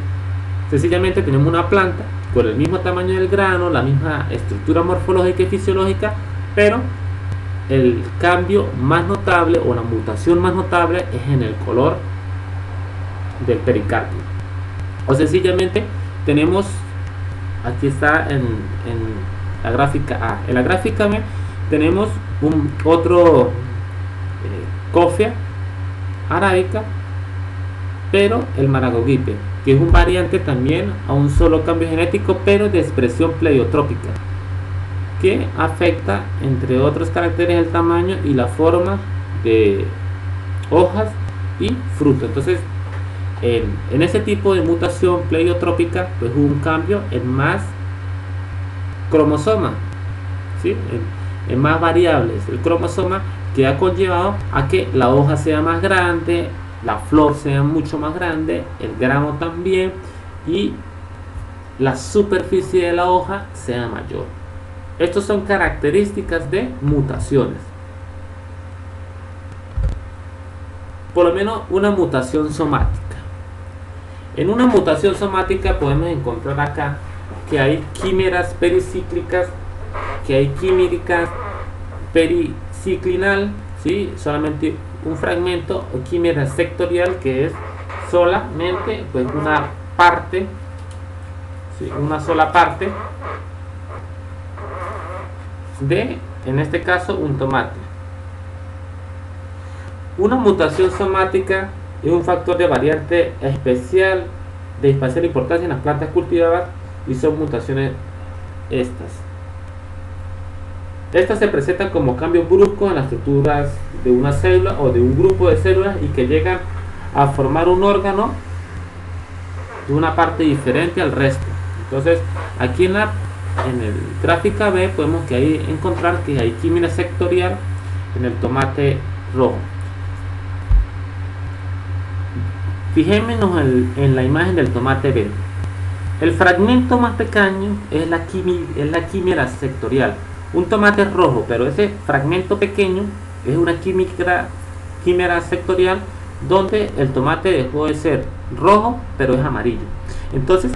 sencillamente tenemos una planta con el mismo tamaño del grano, la misma estructura morfológica y fisiológica, pero el cambio más notable o la mutación más notable es en el color del pericarpio. O sencillamente tenemos, aquí está en la gráfica A, en la gráfica B tenemos otro cofia arábica, pero el maragogipe, que es un variante también a un solo cambio genético, pero de expresión pleiotrópica, que afecta entre otros caracteres el tamaño y la forma de hojas y fruto. Entonces en ese tipo de mutación pleiotrópica pues hubo un cambio en más cromosomas, ¿sí? en más variables el cromosoma, que ha conllevado a que la hoja sea más grande, la flor sea mucho más grande, el grano también, y la superficie de la hoja sea mayor. Estas son características de mutaciones. Por lo menos una mutación somática. En una mutación somática podemos encontrar acá que hay químeras pericíclicas, que hay químicas pericíclicas ciclinal, ¿sí? Solamente un fragmento, o quimera sectorial, que es solamente pues una parte, ¿sí? Una sola parte de, en este caso, un tomate. Una mutación somática es un factor de variante especial de especial importancia en las plantas cultivadas, y son mutaciones estas se presentan como cambios bruscos en las estructuras de una célula o de un grupo de células, y que llegan a formar un órgano de una parte diferente al resto. Entonces, aquí en el gráfica B podemos que ahí encontrar que hay quimera sectorial en el tomate rojo. Fijémonos en la imagen del tomate B. El fragmento más pequeño es la quimera sectorial. Un tomate rojo, pero ese fragmento pequeño es una quimera sectorial, donde el tomate dejó de ser rojo, pero es amarillo. Entonces,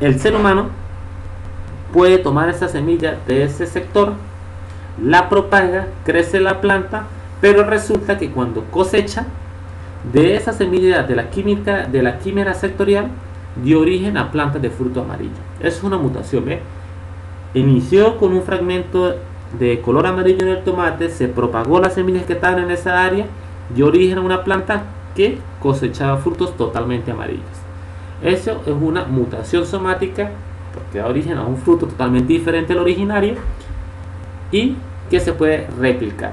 el ser humano puede tomar esa semilla de ese sector, la propaga, crece la planta, pero resulta que cuando cosecha de esa semilla de la quimera sectorial, dio origen a plantas de fruto amarillo. Es una mutación, ¿ve? Inició con un fragmento de color amarillo en el tomate, se propagó las semillas que estaban en esa área, dio origen a una planta que cosechaba frutos totalmente amarillos. Eso es una mutación somática, porque da origen a un fruto totalmente diferente al originario y que se puede replicar.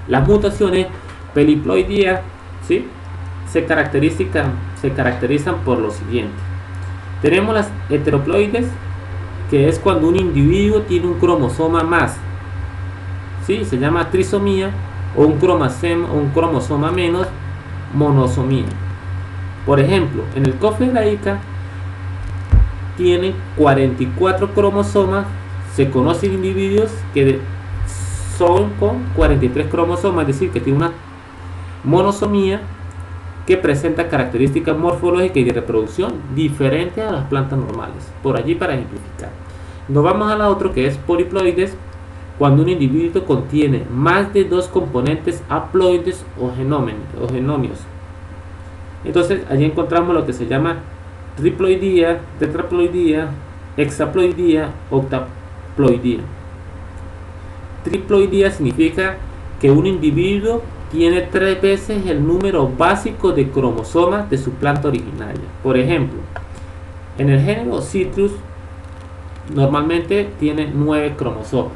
Las mutaciones peliploidías, ¿sí?, se caracterizan por lo siguiente. Tenemos las heteroploides, que es cuando un individuo tiene un cromosoma más, ¿sí?, se llama trisomía, o un cromosoma menos, monosomía. Por ejemplo, en el Coffea tiene 44 cromosomas. Se conocen individuos que son con 43 cromosomas, es decir, que tiene una monosomía que presenta características morfológicas y de reproducción diferentes a las plantas normales. Por allí, para ejemplificar. Nos vamos a la otra, que es poliploides, cuando un individuo contiene más de dos componentes haploides o genomios. Entonces, allí encontramos lo que se llama triploidía, tetraploidía, hexaploidía, octaploidía. Triploidía significa que un individuo tiene 3 veces el número básico de cromosomas de su planta originaria. Por ejemplo, en el género Citrus normalmente tiene 9 cromosomas,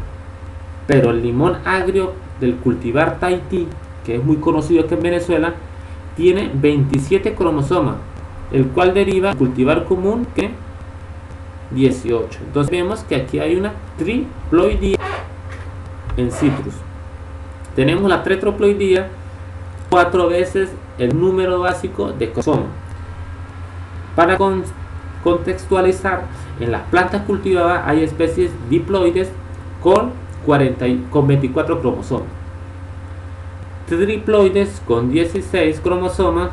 pero el limón agrio del cultivar Tahití, que es muy conocido aquí en Venezuela, tiene 27 cromosomas, el cual deriva del cultivar común, que 18. Entonces vemos que aquí hay una triploidía en Citrus. Tenemos la tetraploidía, 4 veces el número básico de cromosomas. Para contextualizar, en las plantas cultivadas hay especies diploides con 24 cromosomas, triploides con 16 cromosomas,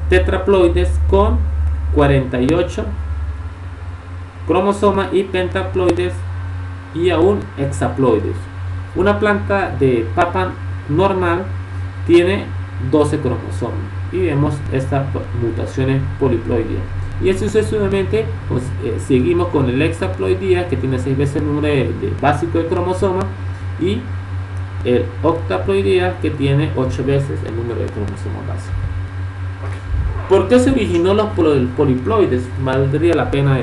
tetraploides con 48 cromosomas y pentaploides y aún hexaploides. Una planta de papa normal tiene 12 cromosomas y vemos estas mutaciones poliploideas. Y así sucesivamente, pues, seguimos con el hexaploidía, que tiene 6 veces el número básico de cromosomas, y el octaploidía, que tiene 8 veces el número de cromosomas básicos. ¿Por qué se originó los poliploides? Valdría la pena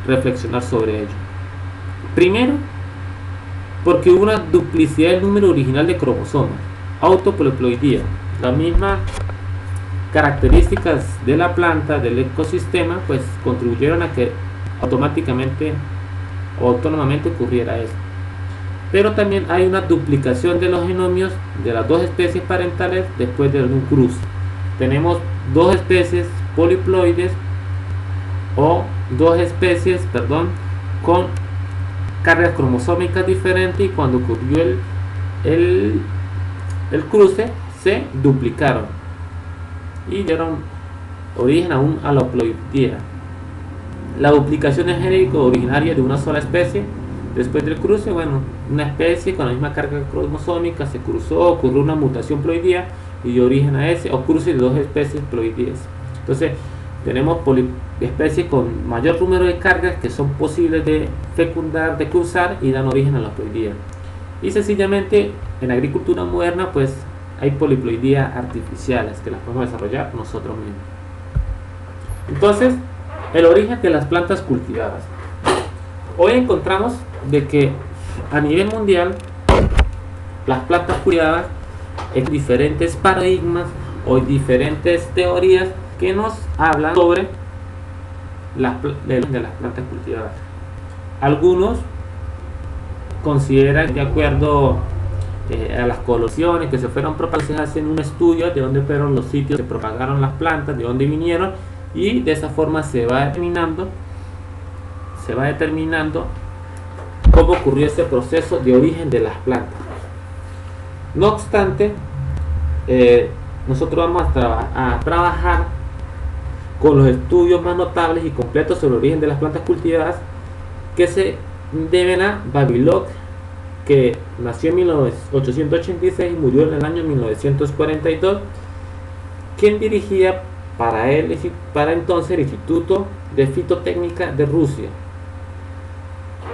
reflexionar sobre ello. Primero, porque hubo una duplicidad del número original de cromosomas, autopoliploidía. Las mismas características de la planta, del ecosistema, pues contribuyeron a que automáticamente o autónomamente ocurriera eso. Pero también hay una duplicación de los genomios de las dos especies parentales después de un cruce. Tenemos dos especies poliploides o dos especies, con cargas cromosómicas diferentes, y cuando ocurrió el cruce se duplicaron y dieron origen a un aloploidía. La duplicación es genética originaria de una sola especie, Después del cruce, bueno, una especie con la misma carga cromosómica se cruzó, ocurrió una mutación ploidía y dio origen a ese, o cruce de dos especies ploidías. Entonces, tenemos especies con mayor número de cargas que son posibles de fecundar, de cruzar y dan origen a la ploidía. Y sencillamente, en la agricultura moderna, pues hay poliploidías artificiales que las podemos desarrollar nosotros mismos. Entonces, el origen de las plantas cultivadas. Hoy encontramos de que a nivel mundial las plantas cultivadas en diferentes paradigmas o diferentes teorías que nos hablan sobre de las plantas cultivadas. Algunos consideran, de acuerdo a las colocaciones que se fueron propagadas, se hacen un estudio de dónde fueron los sitios que propagaron las plantas, de dónde vinieron, y de esa forma se va determinando cómo ocurrió ese proceso de origen de las plantas. No obstante, nosotros vamos a trabajar con los estudios más notables y completos sobre el origen de las plantas cultivadas, que se deben a Vavilov, que nació en 1886 y murió en el año 1942, quien dirigía para entonces el Instituto de Fitotécnica de Rusia.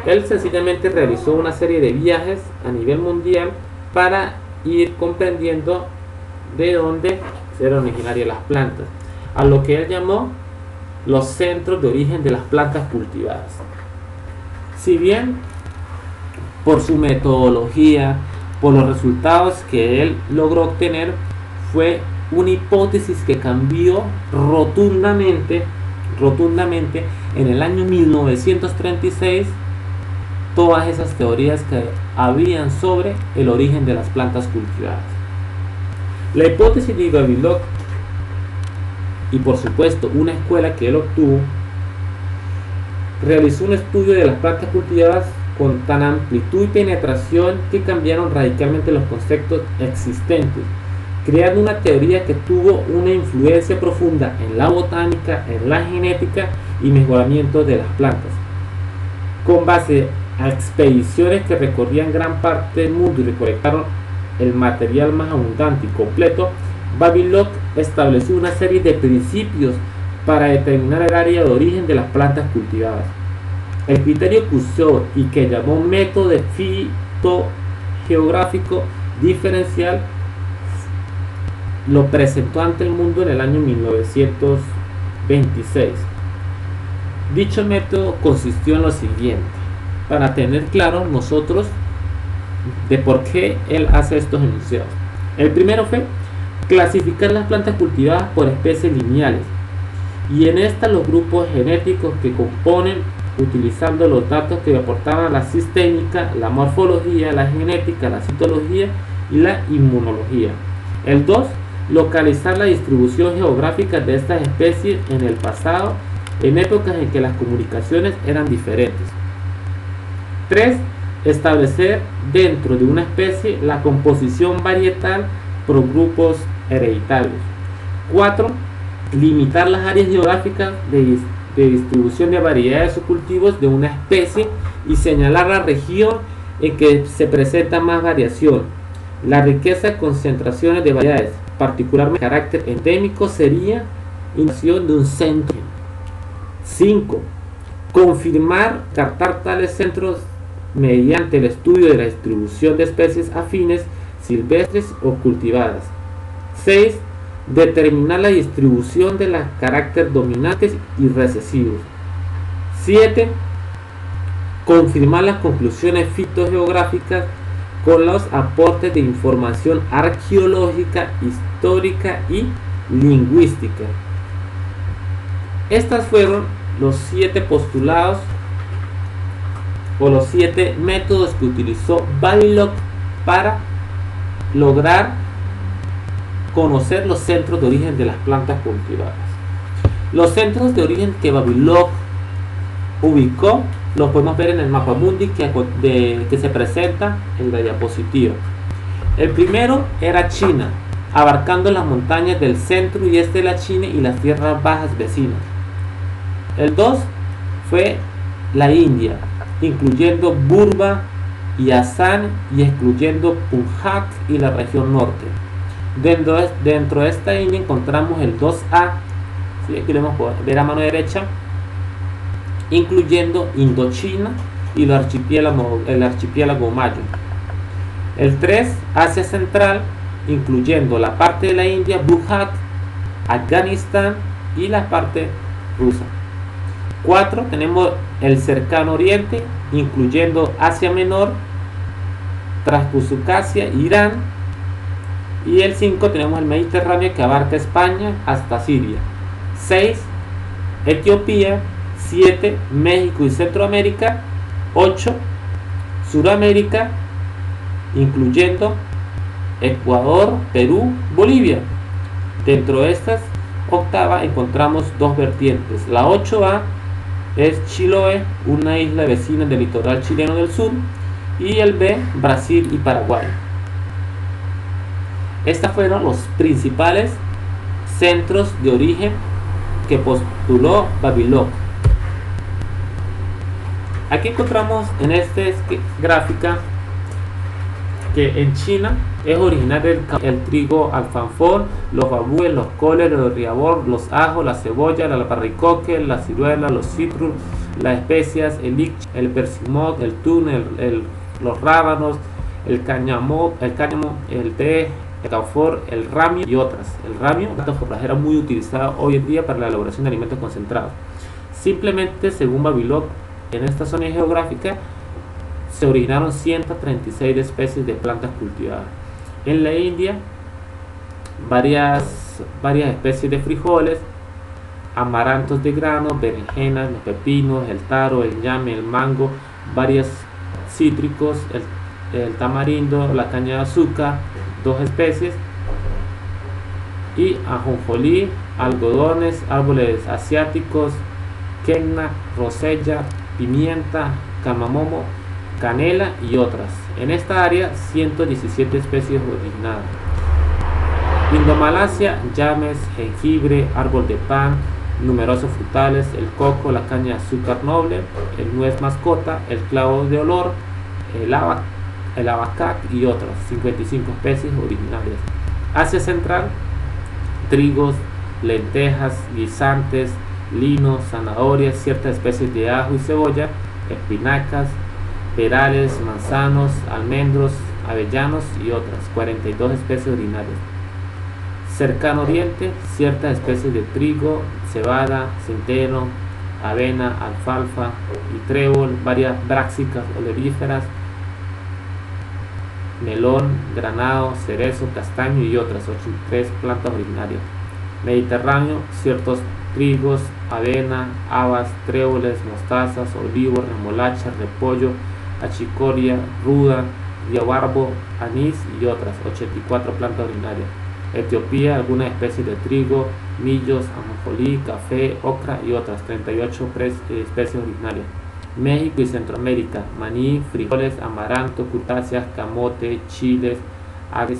Él sencillamente realizó una serie de viajes a nivel mundial para ir comprendiendo de dónde eran originarias las plantas, a lo que él llamó los centros de origen de las plantas cultivadas. Si bien por su metodología, por los resultados que él logró obtener, fue una hipótesis que cambió rotundamente en el año 1936 todas esas teorías que habían sobre el origen de las plantas cultivadas. La hipótesis de Vavilov, y por supuesto una escuela que él obtuvo, realizó un estudio de las plantas cultivadas con tan amplitud y penetración que cambiaron radicalmente los conceptos existentes, creando una teoría que tuvo una influencia profunda en la botánica, en la genética y mejoramiento de las plantas. Con base a expediciones que recorrían gran parte del mundo y recolectaron el material más abundante y completo, Vavilov estableció una serie de principios para determinar el área de origen de las plantas cultivadas. El criterio que usó y que llamó método de fitogeográfico diferencial lo presentó ante el mundo en el año 1926. Dicho método consistió en lo siguiente, para tener claro nosotros de por qué él hace estos enunciados. El primero fue clasificar las plantas cultivadas por especies lineales, y en esta los grupos genéticos que componen, utilizando los datos que aportaban la sistémica, la morfología, la genética, la citología y la inmunología. El 2, localizar la distribución geográfica de estas especies en el pasado, en épocas en que las comunicaciones eran diferentes. 3, establecer dentro de una especie la composición varietal por grupos hereditarios. 4, limitar las áreas geográficas de distribución de variedades o cultivos de una especie y señalar la región en que se presenta más variación. La riqueza de concentraciones de variedades, particularmente de carácter endémico, sería indicación de un centro. 5. Confirmar, captar tales centros mediante el estudio de la distribución de especies afines, silvestres o cultivadas. 6. Determinar la distribución de los caracteres dominantes y recesivos. 7. Confirmar las conclusiones fitogeográficas con los aportes de información arqueológica, histórica y lingüística. Estas fueron los 7 postulados o los 7 métodos que utilizó Vavilov para lograr conocer los centros de origen de las plantas cultivadas. Los centros de origen que Vavilov ubicó los podemos ver en el mapa mundi que se presenta en la diapositiva. El primero era China, abarcando las montañas del centro y este de la China y las tierras bajas vecinas. El 2 fue la India, incluyendo Burma y Assam, y excluyendo Punjab y la región norte. Dentro de esta India encontramos el 2A, ¿sí? Aquí lo vamos a ver a mano derecha, incluyendo Indochina y el archipiélago Mayo. El 3, Asia Central, incluyendo la parte de la India, Bhutan, Afganistán y la parte rusa. 4, tenemos el cercano oriente, incluyendo Asia Menor, Transcaucasia, Irán. Y el 5, tenemos el Mediterráneo, que abarca España hasta Siria. 6, Etiopía. 7, México y Centroamérica. 8, Suramérica, incluyendo Ecuador, Perú, Bolivia. Dentro de estas octava encontramos dos vertientes. La 8A es Chiloé, una isla vecina del litoral chileno del sur, y el B, Brasil y Paraguay. Estos fueron los principales centros de origen que postuló Vavilov. Aquí encontramos en esta gráfica que en China es originario el trigo alfanfor, los babúes, los coles, los riabor, los ajos, la cebolla, la albaricoque, la ciruela, los citrus, las especias, el lich, el persimmon, el tun, los rábanos, el cáñamo, el té, el camfor, el ramio y otras. El ramio es una forrajera muy utilizada hoy en día para la elaboración de alimentos concentrados. Simplemente, según Vavilov, en esta zona geográfica se originaron 136 especies de plantas cultivadas. En la India, varias especies de frijoles, amarantos de grano, berenjenas, los pepinos, el taro, el ñame, el mango, varios cítricos, el tamarindo, la caña de azúcar, 2 especies, y ajonjolí, algodones, árboles asiáticos, quena, rosella, pimienta, cardamomo, canela y otras. En esta área 117 especies originadas. Indomalasia, llames, jengibre, árbol de pan, numerosos frutales, el coco, la caña de azúcar noble, el nuez mascota, el clavo de olor, el abacac y otras 55 especies originarias. Asia Central, trigos, lentejas, guisantes, lino, zanahorias, ciertas especies de ajo y cebolla, espinacas, perales, manzanos, almendros, avellanos y otras 42 especies originarias. Cercano Oriente, ciertas especies de trigo, cebada, centeno, avena, alfalfa y trébol, varias bráxicas oleríferas, melón, granado, cerezo, castaño y otras 83 plantas originarias. Mediterráneo, ciertos trigos, avena, habas, tréboles, mostazas, olivos, remolacha, repollo, achicoria, ruda, diabarbo, anís y otras 84 plantas originarias. Etiopía, algunas especies de trigo, millos, ajonjolí, café, ocra y otras 38 especies originarias. México y Centroamérica, maní, frijoles, amaranto, cutáceas, camote, chiles, aves,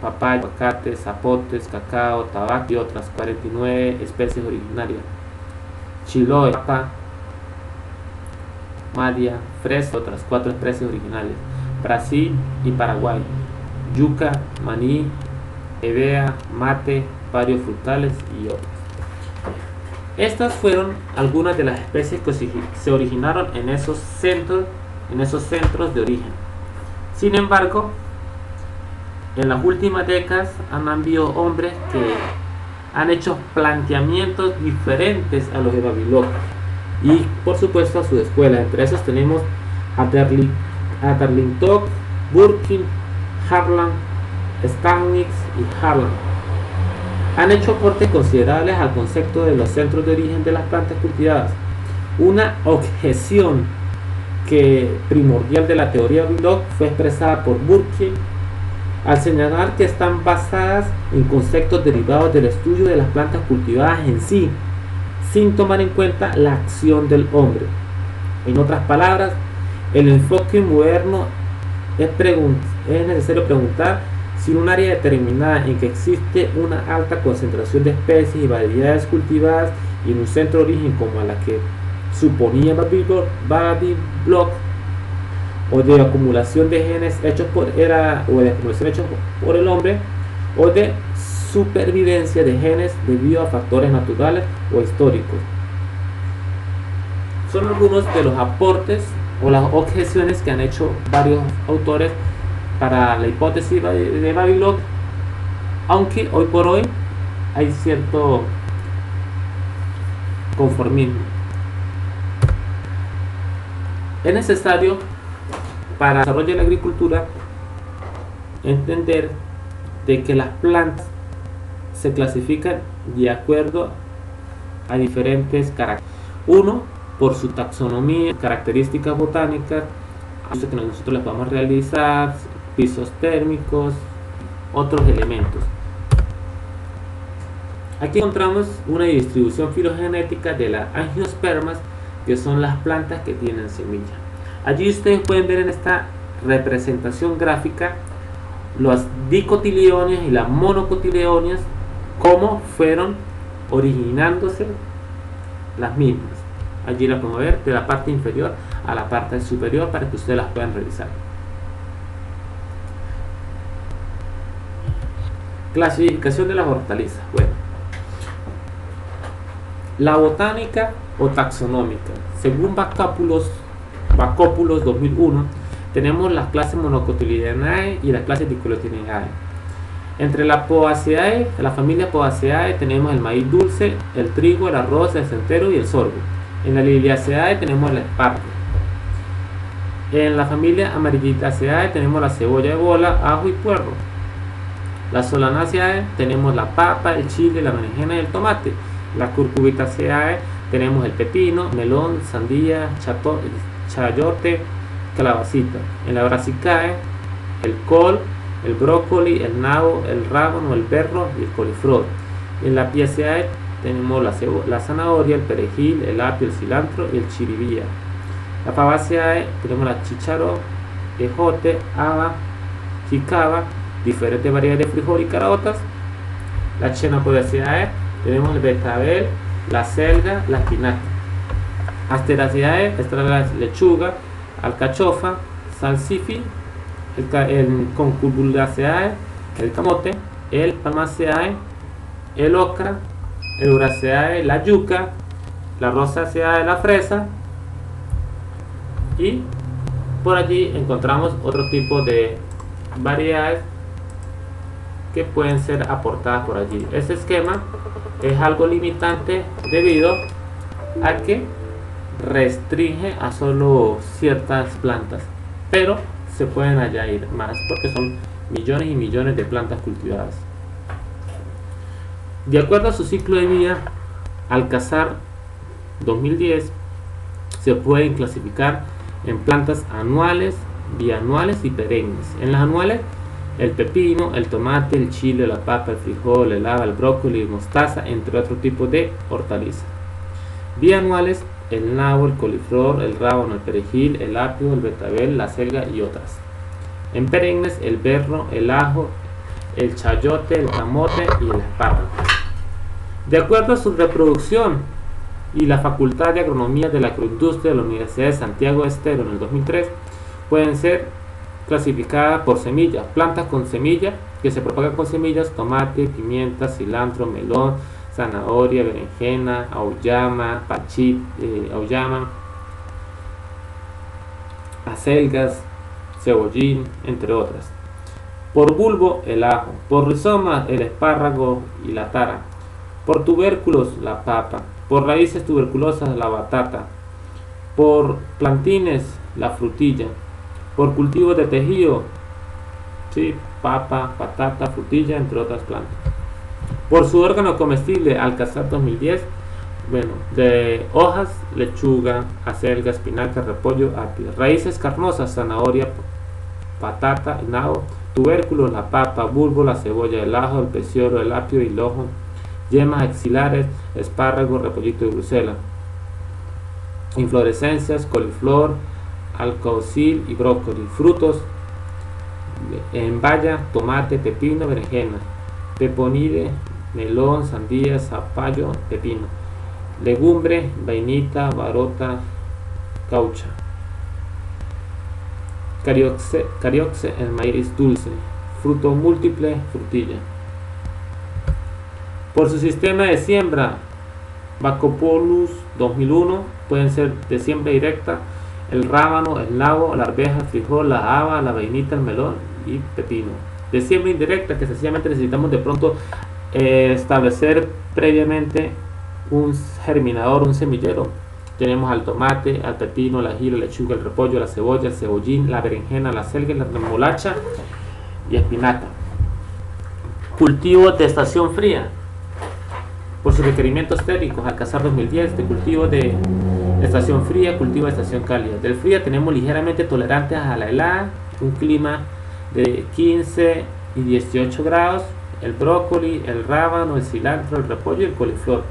papaya, aguacate, zapotes, cacao, tabaco y otras 49 especies originarias. Chiloé, papa, madia, fresa, otras 4 especies originales. Brasil y Paraguay, yuca, maní, hevea, mate, varios frutales y otras. Estas fueron algunas de las especies que se originaron en esos centros de origen. Sin embargo, en las últimas décadas han habido hombres que han hecho planteamientos diferentes a los de Vavilov y por supuesto a su escuela. Entre esos tenemos a Darlington, Burkin, Harlan, Stanics y Harlan. Han hecho aportes considerables al concepto de los centros de origen de las plantas cultivadas. Una objeción primordial de la teoría de Vavilov fue expresada por Burkin al señalar que están basadas en conceptos derivados del estudio de las plantas cultivadas en sí, sin tomar en cuenta la acción del hombre. En otras palabras, el enfoque moderno es necesario preguntar si en un área determinada en que existe una alta concentración de especies y variedades cultivadas y en un centro de origen como la que suponía body block o de acumulación de genes hechos por el hombre, o de supervivencia de genes debido a factores naturales o históricos. Son algunos de los aportes o las objeciones que han hecho varios autores para la hipótesis de Babylon, aunque hoy por hoy hay cierto conformismo. Es necesario para el desarrollo de la agricultura entender de que las plantas se clasifican de acuerdo a diferentes características. Uno, por su taxonomía, características botánicas, que nosotros les podemos realizar, pisos térmicos, otros elementos. Aquí encontramos una distribución filogenética de las angiospermas, que son las plantas que tienen semilla. Allí ustedes pueden ver en esta representación gráfica los dicotiledóneas y las monocotiledóneas, cómo fueron originándose las mismas. Allí la podemos ver de la parte inferior a la parte superior para que ustedes las puedan revisar. Clasificación de las hortalizas. Bueno, la botánica o taxonómica, según Bacopoulos 2001, tenemos las clases Monocotyledоnae y las clases Dicotyledоnae. Entre la Poaceae, la familia Poaceae, tenemos el maíz dulce, el trigo, el arroz, el centeno y el sorgo. En la Liliaceae tenemos el esparto. En la familia Amarillitaceae tenemos la cebolla de bola, ajo y puerro. La Solanaceae tenemos la papa, el chile, la berenjena y el tomate. La Cucurbitaceae tenemos el pepino, melón, sandía, chayote, calabacita. En la Brassicae, el col, el brócoli, el nabo, el rábano, el berro y el coliflor. En la Piaceae tenemos la zanahoria, el perejil, el apio, el cilantro y el chiribía. La Fabaceae tenemos la chícharo, ejote, haba, jicama, diferentes variedades de frijol y caraotas. La Chenopodiaceae tenemos el betabel, la selga, la espinaca. Asteraceae, esta es la lechuga, alcachofa, salsify, el Concurbitaceae, el camote, el Palmaceae, el ocra, el Uraceae, la yuca, la Rosaceae, la fresa, y por allí encontramos otro tipo de variedades que pueden ser aportadas por allí. Este esquema es algo limitante debido a que restringe a solo ciertas plantas, pero se pueden añadir más porque son millones y millones de plantas cultivadas. De acuerdo a su ciclo de vida, Alcázar 2010 se pueden clasificar en plantas anuales, bianuales y perennes. En las anuales, el pepino, el tomate, el chile, la papa, el frijol, el haba, el brócoli, el mostaza, entre otros tipos de hortalizas. Bianuales, el nabo, el coliflor, el rábano, el perejil, el apio, el betabel, la selga y otras. En perennes, el berro, el ajo, el chayote, el camote y el espárrago. De acuerdo a su reproducción y la Facultad de Agronomía de la Agroindustria de la Universidad de Santiago Estero en el 2003, pueden ser clasificadas por semillas: plantas con semilla, que se propagan con semillas: tomate, pimienta, cilantro, melón, zanahoria, berenjena, auyama, auyama, acelgas, cebollín, entre otras. Por bulbo, el ajo. Por rizoma, el espárrago y la tara. Por tubérculos, la papa. Por raíces tuberculosas, la batata. Por plantines, la frutilla. Por cultivos de tejido, ¿sí?, papa, patata, frutilla, entre otras plantas. Por su órgano comestible, Alcázar 2010, bueno, de hojas, lechuga, acelga, espinaca, repollo, apio. Raíces carnosas, zanahoria, patata, nabo. Tubérculos, la papa. Bulbo, la cebolla, el ajo, el peciolo, el apio y el ojo. Yemas axilares, espárrago, repollito de Bruselas. Inflorescencias, coliflor, alcaucil y brócoli. Frutos, en baya, tomate, pepino, berenjena, peponide, melón, sandía, zapallo, pepino. legumbre, vainita, barota, caucha. Carioxe, el maíz dulce. Fruto múltiple, frutilla. Por su sistema de siembra, Bacopolus 2001 pueden ser de siembra directa: el rábano, el nabo, la arveja, el frijol, la haba, la vainita, el melón y pepino. De siembra indirecta, que sencillamente necesitamos de pronto establecer previamente un germinador, un semillero. Tenemos al tomate, al pepino, la ají, la lechuga, el repollo, la cebolla, el cebollín, la berenjena, la selga, la remolacha y espinaca. Cultivo de estación fría. Por sus requerimientos técnicos, Alcázar 2010, de cultivo de estación fría, cultivo de estación cálida. Del fría tenemos ligeramente tolerantes a la helada, un clima de 15 y 18 grados, el brócoli, el rábano, el cilantro, el repollo y el coliflor.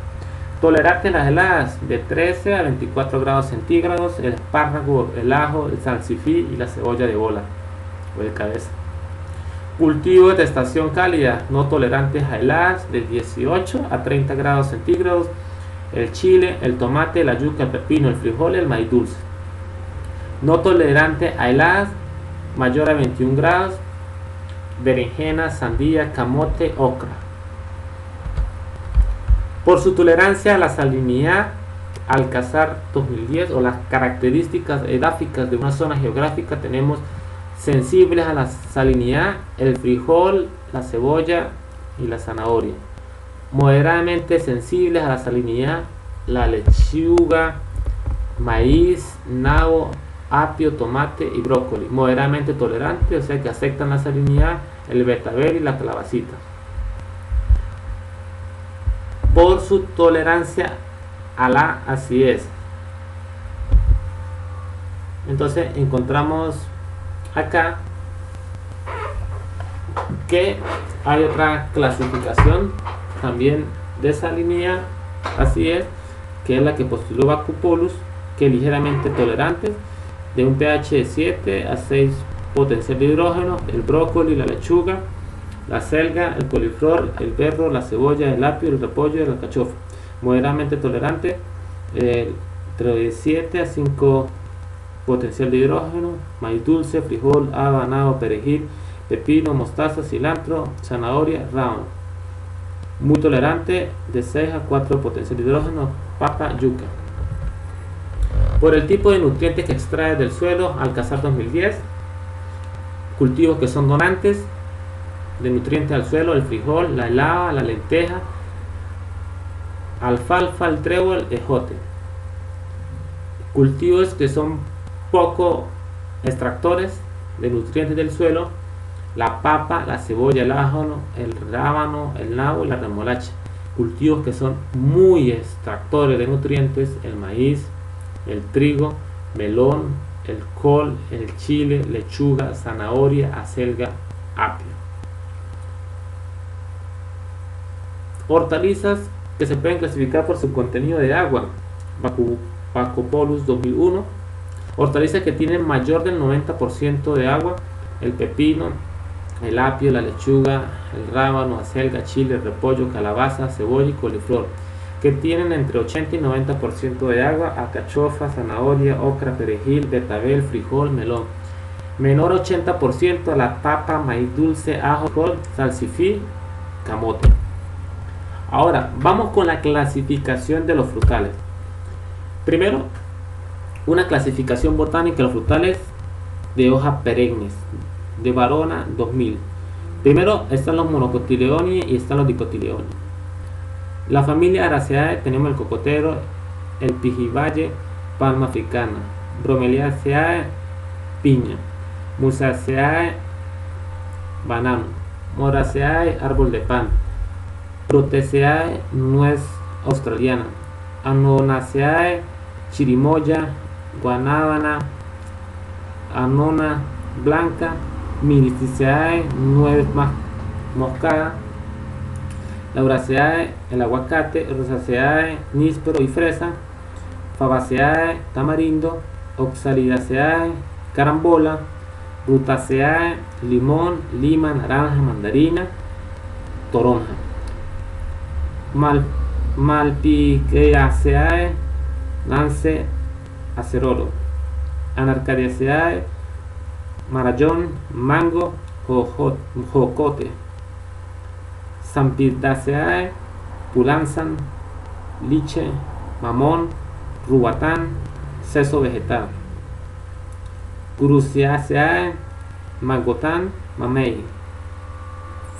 Tolerantes a las heladas de 13 a 24 grados centígrados, el espárrago, el ajo, el salsifí y la cebolla de bola o de cabeza. Cultivos de estación cálida, no tolerantes a heladas de 18 a 30 grados centígrados, el chile, el tomate, la yuca, el pepino, el frijol y el maíz dulce. No tolerante a heladas mayor a 21 grados, berenjena, sandía, camote, ocra. Por su tolerancia a la salinidad, Alcázar 2010, o las características edáficas de una zona geográfica, tenemos sensibles a la salinidad, el frijol, la cebolla y la zanahoria. Moderadamente sensibles a la salinidad, la lechuga, maíz, nabo, apio, tomate y brócoli. Moderadamente tolerantes, o sea que aceptan la salinidad, el betabel y la calabacita. Por su tolerancia a la acidez. Entonces encontramos acá que hay otra clasificación también de salinidad, así es, que es la que postuló Bacopolus, que es ligeramente tolerantes, de un pH de 7 a 6 potencial de hidrógeno, el brócoli, la lechuga, la selga, el coliflor, el berro, la cebolla, el apio, el repollo y la alcachofa. Moderadamente tolerante, entre 7 a 5 potencial de hidrógeno, maíz dulce, frijol, haba, nabo, perejil, pepino, mostaza, cilantro, zanahoria, rábano. Muy tolerante, de 6 a 4 potencial de hidrógeno, papa, yuca. Por el tipo de nutrientes que extrae del suelo, Alcázar 2010, cultivos que son donantes de nutrientes al suelo: el frijol, la haba, la lenteja, alfalfa, el trébol, ejote. Cultivos que son poco extractores de nutrientes del suelo: la papa, la cebolla, el ajo, el rábano, el nabo y la remolacha. Cultivos que son muy extractores de nutrientes: el maíz, el trigo, melón, el col, el chile, lechuga, zanahoria, acelga, apio. Hortalizas que se pueden clasificar por su contenido de agua: Bacopolus 2001. Hortalizas que tienen mayor del 90% de agua: el pepino, el apio, la lechuga, el rábano, acelga, chile, repollo, calabaza, cebolla y coliflor, que tienen entre 80 y 90% de agua: alcachofa, zanahoria, ocra, perejil, betabel, frijol, melón. Menor 80% la papa, maíz dulce, ajo, col, salsifí, camote. Ahora vamos con la clasificación de los frutales. Primero, una clasificación botánica de los frutales de hojas perennes, de Varona 2000. Primero están los monocotiledoni y están los dicotiledoni. La familia Araceae tenemos el cocotero, el pijibaye, palma africana; Bromeliaceae, piña; Musaceae, banano; Moraceae, árbol de pan; Proteaceae, nuez australiana; Anonaceae, chirimoya, guanábana, anona blanca; Myrticeae, nuez moscada; Lauraceae, el aguacate; Rosaceae, níspero y fresa; Fabaceae, tamarindo; Oxalidaceae, carambola; Rutaceae, limón, lima, naranja, mandarina, toronja. Malpighiaceae, Nance aceroro, Anarcadiaceae, marallón, mango, jocote, Sampidaceae, pulanzan, liche, mamón, rubatán, seso vegetal, Curuciaceae, magotán, mamey,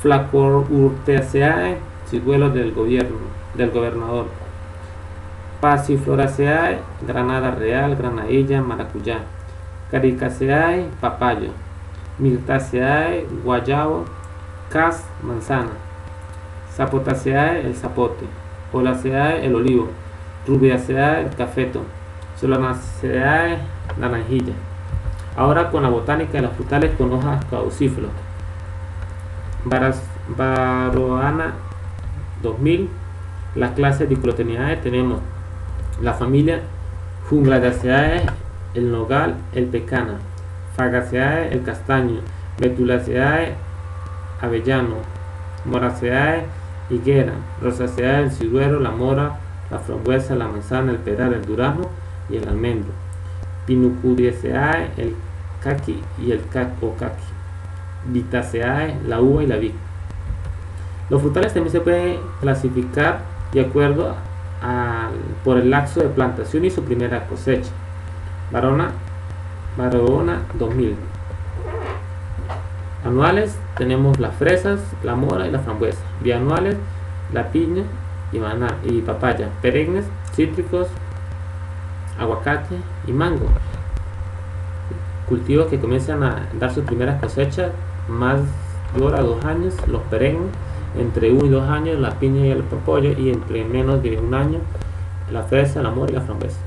Flacourteaceae, ciruelo del gobernador, Passifloraceae, granada real, granadilla, maracuyá, Caricaceae, papayo, Myrtaceae, guayabo, cas, manzana, Zapotaceae, el zapote, Olaceae, el olivo, Rubiaceae, el cafeto, Solanaceae, naranjilla. Ahora con la botánica de las frutales con hojas caducíferas. Baroana 2000. Las clases Dicotyledonidae tenemos la familia Junglaceae, el nogal, el pecana, Fagaceae, el castaño, Betulaceae, avellano, Moraceae, higuera, Rosaceae, el ciruelo, la mora, la frambuesa, la manzana, el peral, el durazno y el almendro, Pinucuriaceae, el caqui y el caqui, Vitaceae, la uva y la vid. Los frutales también se pueden clasificar de acuerdo por el lapso de plantación y su primera cosecha. Baroana 2000. Anuales tenemos las fresas, la mora y la frambuesa. Bianuales, la piña y papaya. Perennes, cítricos, aguacate y mango. Cultivos que comienzan a dar sus primeras cosechas más de 2 años, los perennes, entre 1 y 2 años la piña y el papaya, y entre menos de 1 año la fresa, la mora y la frambuesa.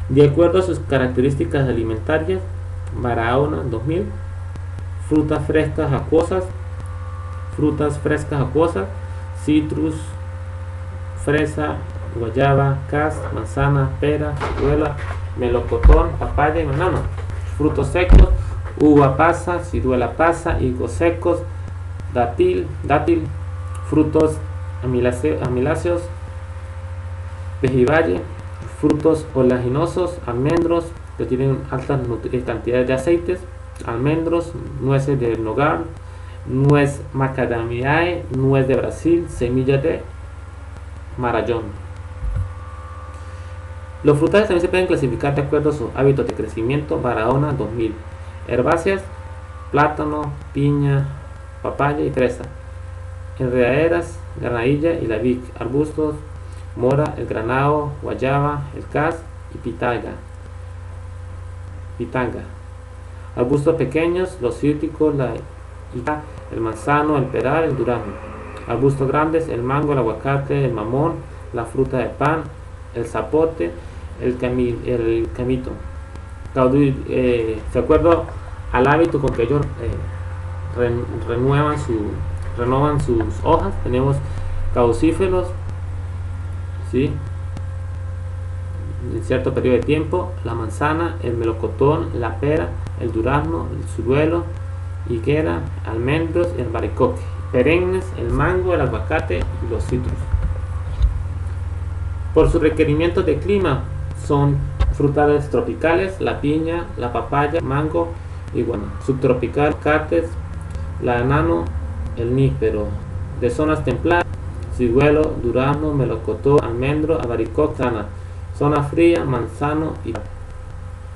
De acuerdo a sus características alimentarias, Barahona 2000, frutas frescas acuosas, citrus, fresa, guayaba, cas, manzana, pera, ciruela, melocotón, papaya y banano. Frutos secos, uva pasa, ciruela pasa, higos secos, dátil, frutos amiláceos, vejivalle, frutos oleaginosos, almendros que tienen altas cantidades de aceites, almendros, nueces de nogal, nuez macadamiae, nuez de Brasil, semillas de marallón. Los frutales también se pueden clasificar de acuerdo a sus hábitos de crecimiento. Barahona 2000. Herbáceas, plátano, piña, papaya y fresa. Enredaderas, granadilla y la vid. Arbustos, mora, el granado, guayaba, el cas y pitanga. Arbustos pequeños, los cítricos, la higuera, el manzano, el peral, el durazno. Arbustos grandes, el mango, el aguacate, el mamón, la fruta de pan, el zapote, el camito. De acuerdo al hábito con que ellos renovan sus hojas, tenemos caducíferos, ¿sí?, en cierto periodo de tiempo, la manzana, el melocotón, la pera, el durazno, el ciruelo, higuera, almendros y el albaricoque. Perennes, el mango, el aguacate y los cítricos. Por sus requerimientos de clima son frutales tropicales, la piña, la papaya, mango, y bueno, subtropical, cates, la anano, el níspero. De zonas templadas, ciruelo, durazno, melocotón, almendro, albaricoque, sana. Zona fría, manzano y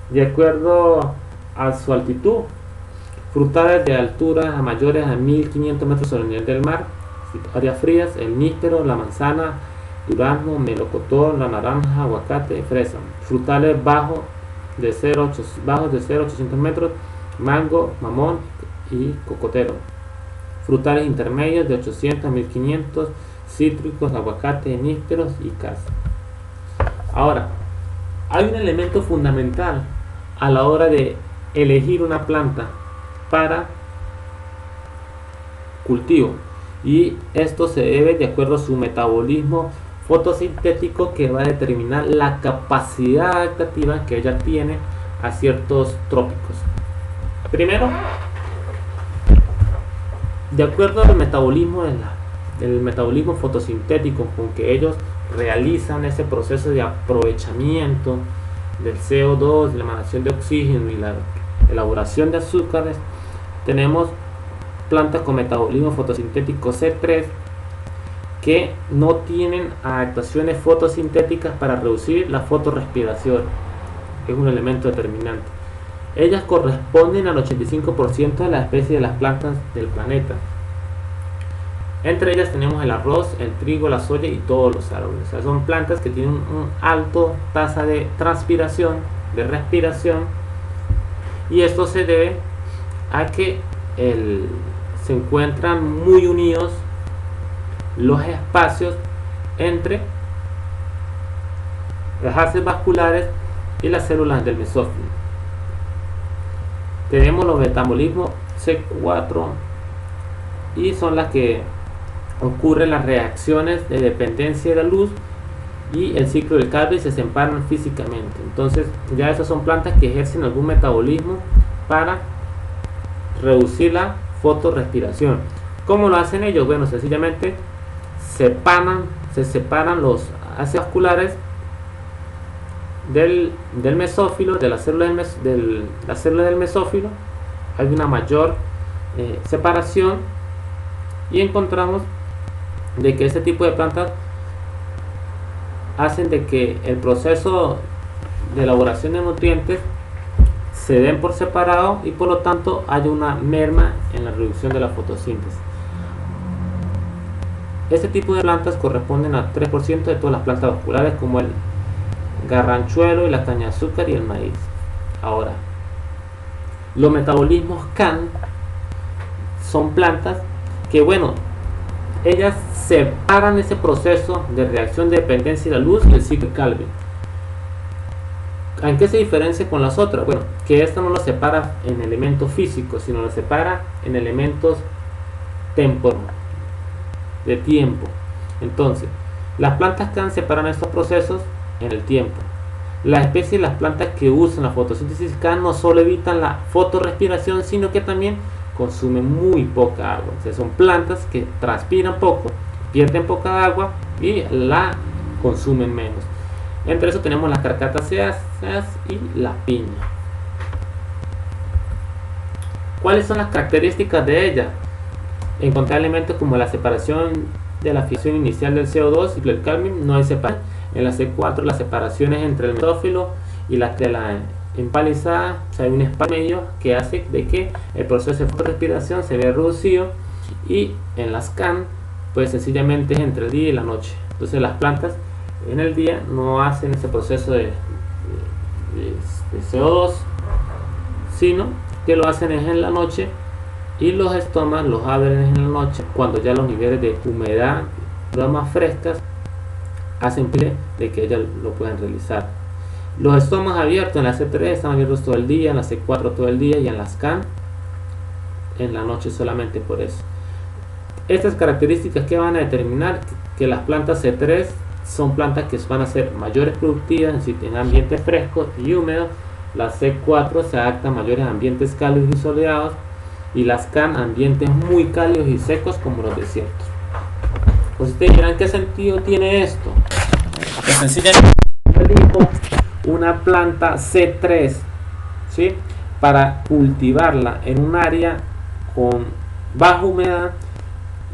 de acuerdo a su altitud, frutales de alturas a mayores a 1500 metros sobre el nivel del mar. Áreas frías, el níspero, la manzana, durazno, melocotón, la naranja, aguacate, fresa. Frutales bajos de 0 a 800 metros, mango, mamón y cocotero. Frutales intermedios de 800 a 1500, cítricos, aguacate, nísperos y cas. Ahora, hay un elemento fundamental a la hora de elegir una planta para cultivo, y esto se debe de acuerdo a su metabolismo fotosintético, que va a determinar la capacidad adaptativa que ella tiene a ciertos trópicos. Primero, de acuerdo al metabolismo el metabolismo fotosintético con que ellos realizan ese proceso de aprovechamiento del CO2, la emanación de oxígeno y la elaboración de azúcares, tenemos plantas con metabolismo fotosintético C3 que no tienen adaptaciones fotosintéticas para reducir la fotorrespiración. Es un elemento determinante. Ellas corresponden al 85% de las especies de las plantas del planeta. Entre ellas tenemos el arroz, el trigo, la soya y todos los árboles. O sea, son plantas que tienen un alto tasa de transpiración, de respiración, y esto se debe a que se encuentran muy unidos los espacios entre las haces vasculares y las células del mesófilo. Tenemos los metabolismos C4 y son las que ocurren las reacciones de dependencia de la luz y el ciclo del Calvin, se separan físicamente. Entonces ya esas son plantas que ejercen algún metabolismo para reducir la fotorrespiración. ¿Cómo lo hacen ellos? Bueno, sencillamente se separan los haces vasculares del mesófilo, de la célula del mesófilo. Hay una mayor separación y encontramos de que este tipo de plantas hacen de que el proceso de elaboración de nutrientes se den por separado y por lo tanto haya una merma en la reducción de la fotosíntesis. Este tipo de plantas corresponden al 3% de todas las plantas vasculares, como el garranchuelo y la caña de azúcar y el maíz. Ahora, los metabolismos CAN son plantas que, bueno, ellas separan ese proceso de reacción de dependencia de la luz y el ciclo Calvin. ¿En qué se diferencia con las otras? Bueno, que esta no lo separa en elementos físicos, sino lo separa en elementos temporales, de tiempo. Entonces, las plantas CAN separan estos procesos en el tiempo. Las especies de las plantas que usan la fotosíntesis CAN no solo evitan la fotorrespiración, sino que también consumen muy poca agua. O sea, son plantas que transpiran poco, pierden poca agua y la consumen menos. Entre eso tenemos las carcáceas y la piña. ¿Cuáles son las características de ella? Encontrar elementos como la separación de la fisión inicial del CO2 y el Calvin, no hay separación. En la C4 las separaciones entre el mesófilo y la empalizada, o sea, hay un espacio medio que hace de que el proceso de respiración se vea reducido, y en las CAN pues sencillamente es entre el día y la noche. Entonces las plantas en el día no hacen ese proceso de CO2, sino que lo hacen es en la noche, y los estomas los abren en la noche cuando ya los niveles de humedad son más frescas, hacen de que ellas lo puedan realizar. Los estomas abiertos en la C3 están abiertos todo el día, en la C4 todo el día, y en las CAN en la noche solamente por eso. Estas características que van a determinar que las plantas C3 son plantas que van a ser mayores productivas en ambientes frescos y húmedos. Las C4 se adaptan a mayores ambientes cálidos y soleados, y las CAN ambientes muy cálidos y secos como los desiertos. Pues ustedes dirán, ¿qué sentido tiene esto? Pues sencillamente elijo una planta C3, ¿sí?, para cultivarla en un área con baja humedad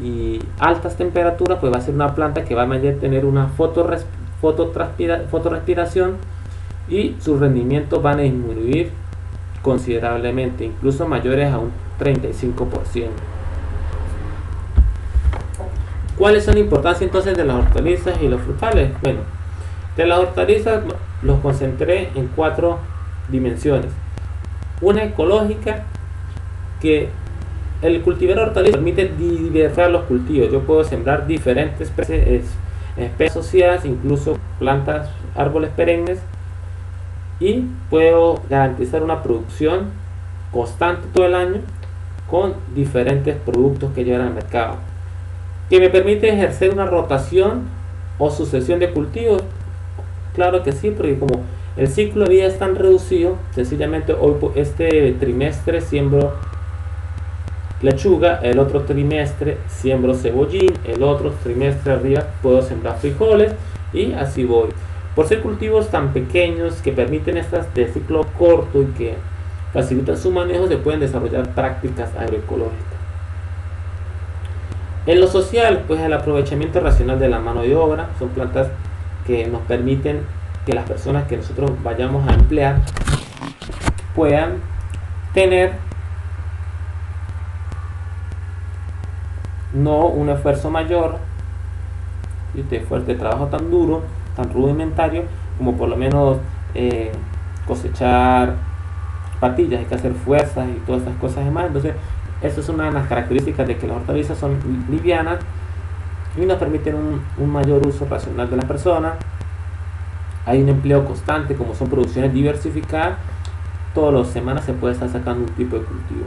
y altas temperaturas. Pues va a ser una planta que va a tener una fotorrespiración, y sus rendimientos van a disminuir considerablemente, incluso mayores a un 35%. ¿Cuáles son la importancia entonces de las hortalizas y los frutales? Bueno, de las hortalizas los concentré en 4 dimensiones. Una ecológica, que el cultivar hortalizas permite diversificar los cultivos. Yo puedo sembrar diferentes especies asociadas, incluso plantas, árboles perennes, y puedo garantizar una producción constante todo el año con diferentes productos que llevan al mercado, que me permite ejercer una rotación o sucesión de cultivos. Claro que sí, porque como el ciclo de vida es tan reducido, sencillamente hoy este trimestre siembro lechuga, el otro trimestre siembro cebollín, el otro trimestre arriba puedo sembrar frijoles y así voy. Por ser cultivos tan pequeños que permiten estas de ciclo corto y que facilitan su manejo, se pueden desarrollar prácticas agroecológicas. En lo social, pues el aprovechamiento racional de la mano de obra son plantas que nos permiten que las personas que nosotros vayamos a emplear puedan tener no un esfuerzo mayor y de trabajo tan duro, tan rudimentario, como por lo menos cosechar patillas, hay que hacer fuerzas y todas estas cosas demás. Entonces, eso es una de las características de que las hortalizas son livianas y nos permiten un mayor uso racional de la persona. Hay un empleo constante, como son producciones diversificadas, todas las semanas se puede estar sacando un tipo de cultivo.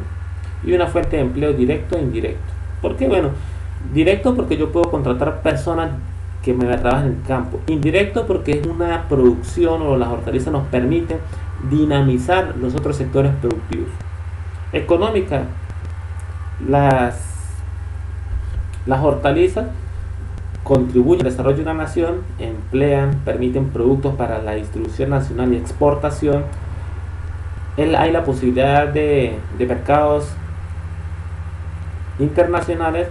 Y una fuente de empleo directo e indirecto. ¿Por qué? Bueno, directo porque yo puedo contratar personas que me trabajan en el campo. Indirecto porque es una producción o las hortalizas nos permiten dinamizar los otros sectores productivos. Económica, las hortalizas contribuyen al desarrollo de una nación, emplean, permiten productos para la distribución nacional y exportación. Hay la posibilidad de mercados internacionales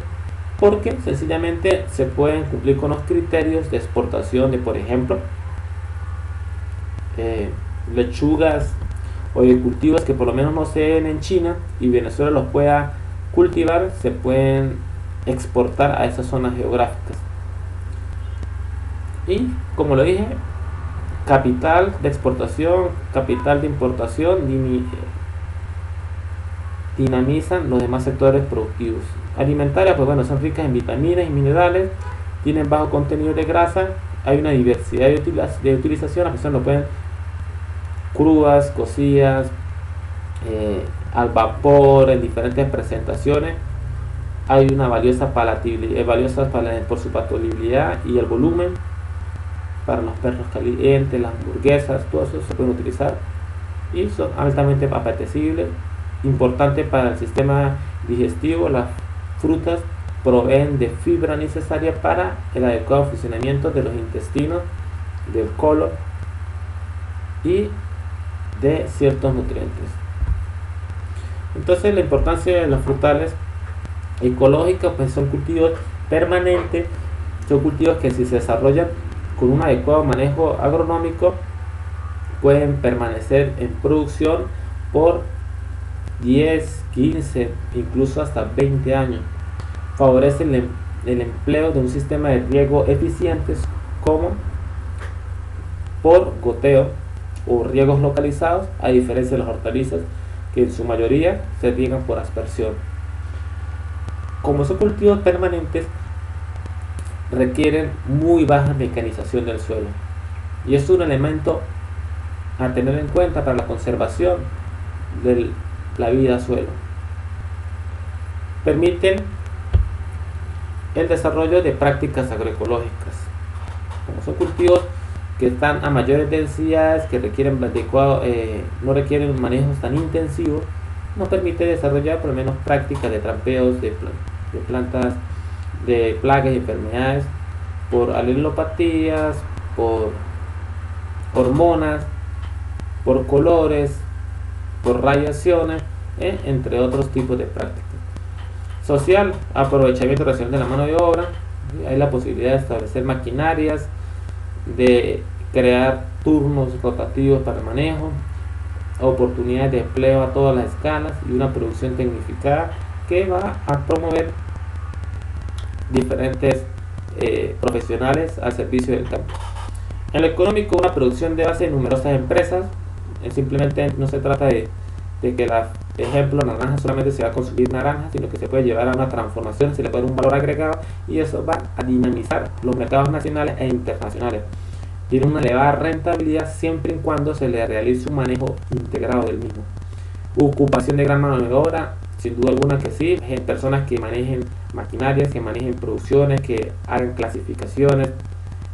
porque sencillamente se pueden cumplir con los criterios de exportación de, por ejemplo, lechugas o de cultivos que por lo menos no se den en China y Venezuela los pueda cultivar, se pueden exportar a esas zonas geográficas. Y como lo dije, capital de exportación, capital de importación dinamizan los demás sectores productivos. Alimentarias, pues bueno, son ricas en vitaminas y minerales, tienen bajo contenido de grasa, hay una diversidad de utilización, las personas lo pueden crudas, cocidas, al vapor, en diferentes presentaciones. Hay una valiosa por su palatabilidad y el volumen para los perros calientes, las hamburguesas, todo eso se pueden utilizar y son altamente apetecibles, importante para el sistema digestivo. Las frutas proveen de fibra necesaria para el adecuado funcionamiento de los intestinos, del colon y de ciertos nutrientes. Entonces, la importancia de los frutales ecológicos, pues son cultivos permanentes, son cultivos que si se desarrollan con un adecuado manejo agronómico pueden permanecer en producción por 10, 15, incluso hasta 20 años. Favorecen el empleo de un sistema de riego eficientes como por goteo o riegos localizados, a diferencia de las hortalizas que en su mayoría se riegan por aspersión. Como son cultivos permanentes, requieren muy baja mecanización del suelo y es un elemento a tener en cuenta para la conservación de la vida suelo. Permiten el desarrollo de prácticas agroecológicas. Como son cultivos que están a mayores densidades, que requieren no requieren manejos tan intensivos, nos permite desarrollar por lo menos prácticas de trampeos de plantas, de plagas y enfermedades por alelopatías, por hormonas, por colores, por radiaciones, entre otros tipos de prácticas. Social, aprovechamiento racional de la mano de obra. Hay la posibilidad de establecer maquinarias, de crear turnos rotativos para el manejo, oportunidades de empleo a todas las escalas y una producción tecnificada que va a promover diferentes profesionales al servicio del campo. En lo económico, una producción de base de numerosas empresas. Simplemente no se trata de que ejemplo, naranja solamente se va a consumir naranja, sino que se puede llevar a una transformación, se le puede dar un valor agregado y eso va a dinamizar los mercados nacionales e internacionales. Tiene una elevada rentabilidad siempre y cuando se le realice un manejo integrado del mismo. Ocupación de gran mano de obra, sin duda alguna que sí, personas que manejen maquinarias, que manejen producciones, que hagan clasificaciones,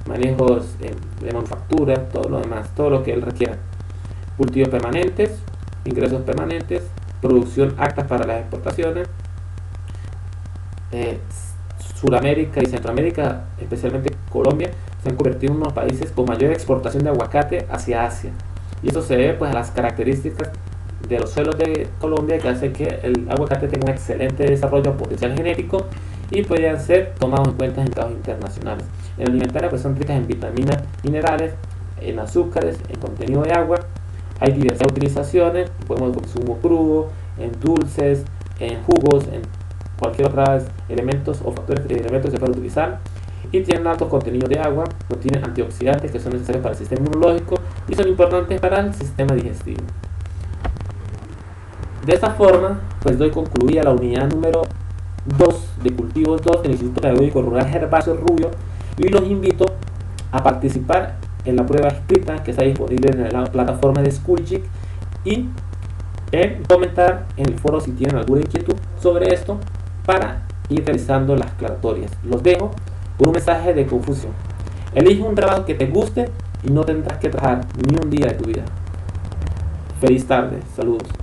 manejos de manufactura, todo lo demás, todo lo que él requiera. Cultivos permanentes, ingresos permanentes, producción apta para las exportaciones, eh, Sudamérica y Centroamérica, especialmente Colombia, se han convertido en unos países con mayor exportación de aguacate hacia Asia. Y eso se debe pues a las características de los suelos de Colombia, que hace que el aguacate tenga un excelente desarrollo potencial genético y podrían ser tomados en cuenta en mercados internacionales. En alimentaria pues son ricas en vitaminas, minerales, en azúcares, en contenido de agua. Hay diversas utilizaciones, podemos consumo crudo, en dulces, en jugos, en cualquier otros elementos o factores elementos que se pueden utilizar. Y tienen altos contenidos de agua, contienen antioxidantes que son necesarios para el sistema inmunológico y son importantes para el sistema digestivo. De esta forma, pues doy concluida la unidad número 2 de cultivos 2 del Instituto Pedagógico Rural Gervasio Rubio y los invito a participar en la prueba escrita que está disponible en la plataforma de Schoologic y en comentar en el foro si tienen alguna inquietud sobre esto para ir realizando las aclaratorias. Los dejo con un mensaje de confusión. Elige un trabajo que te guste y no tendrás que trabajar ni un día de tu vida. Feliz tarde, saludos.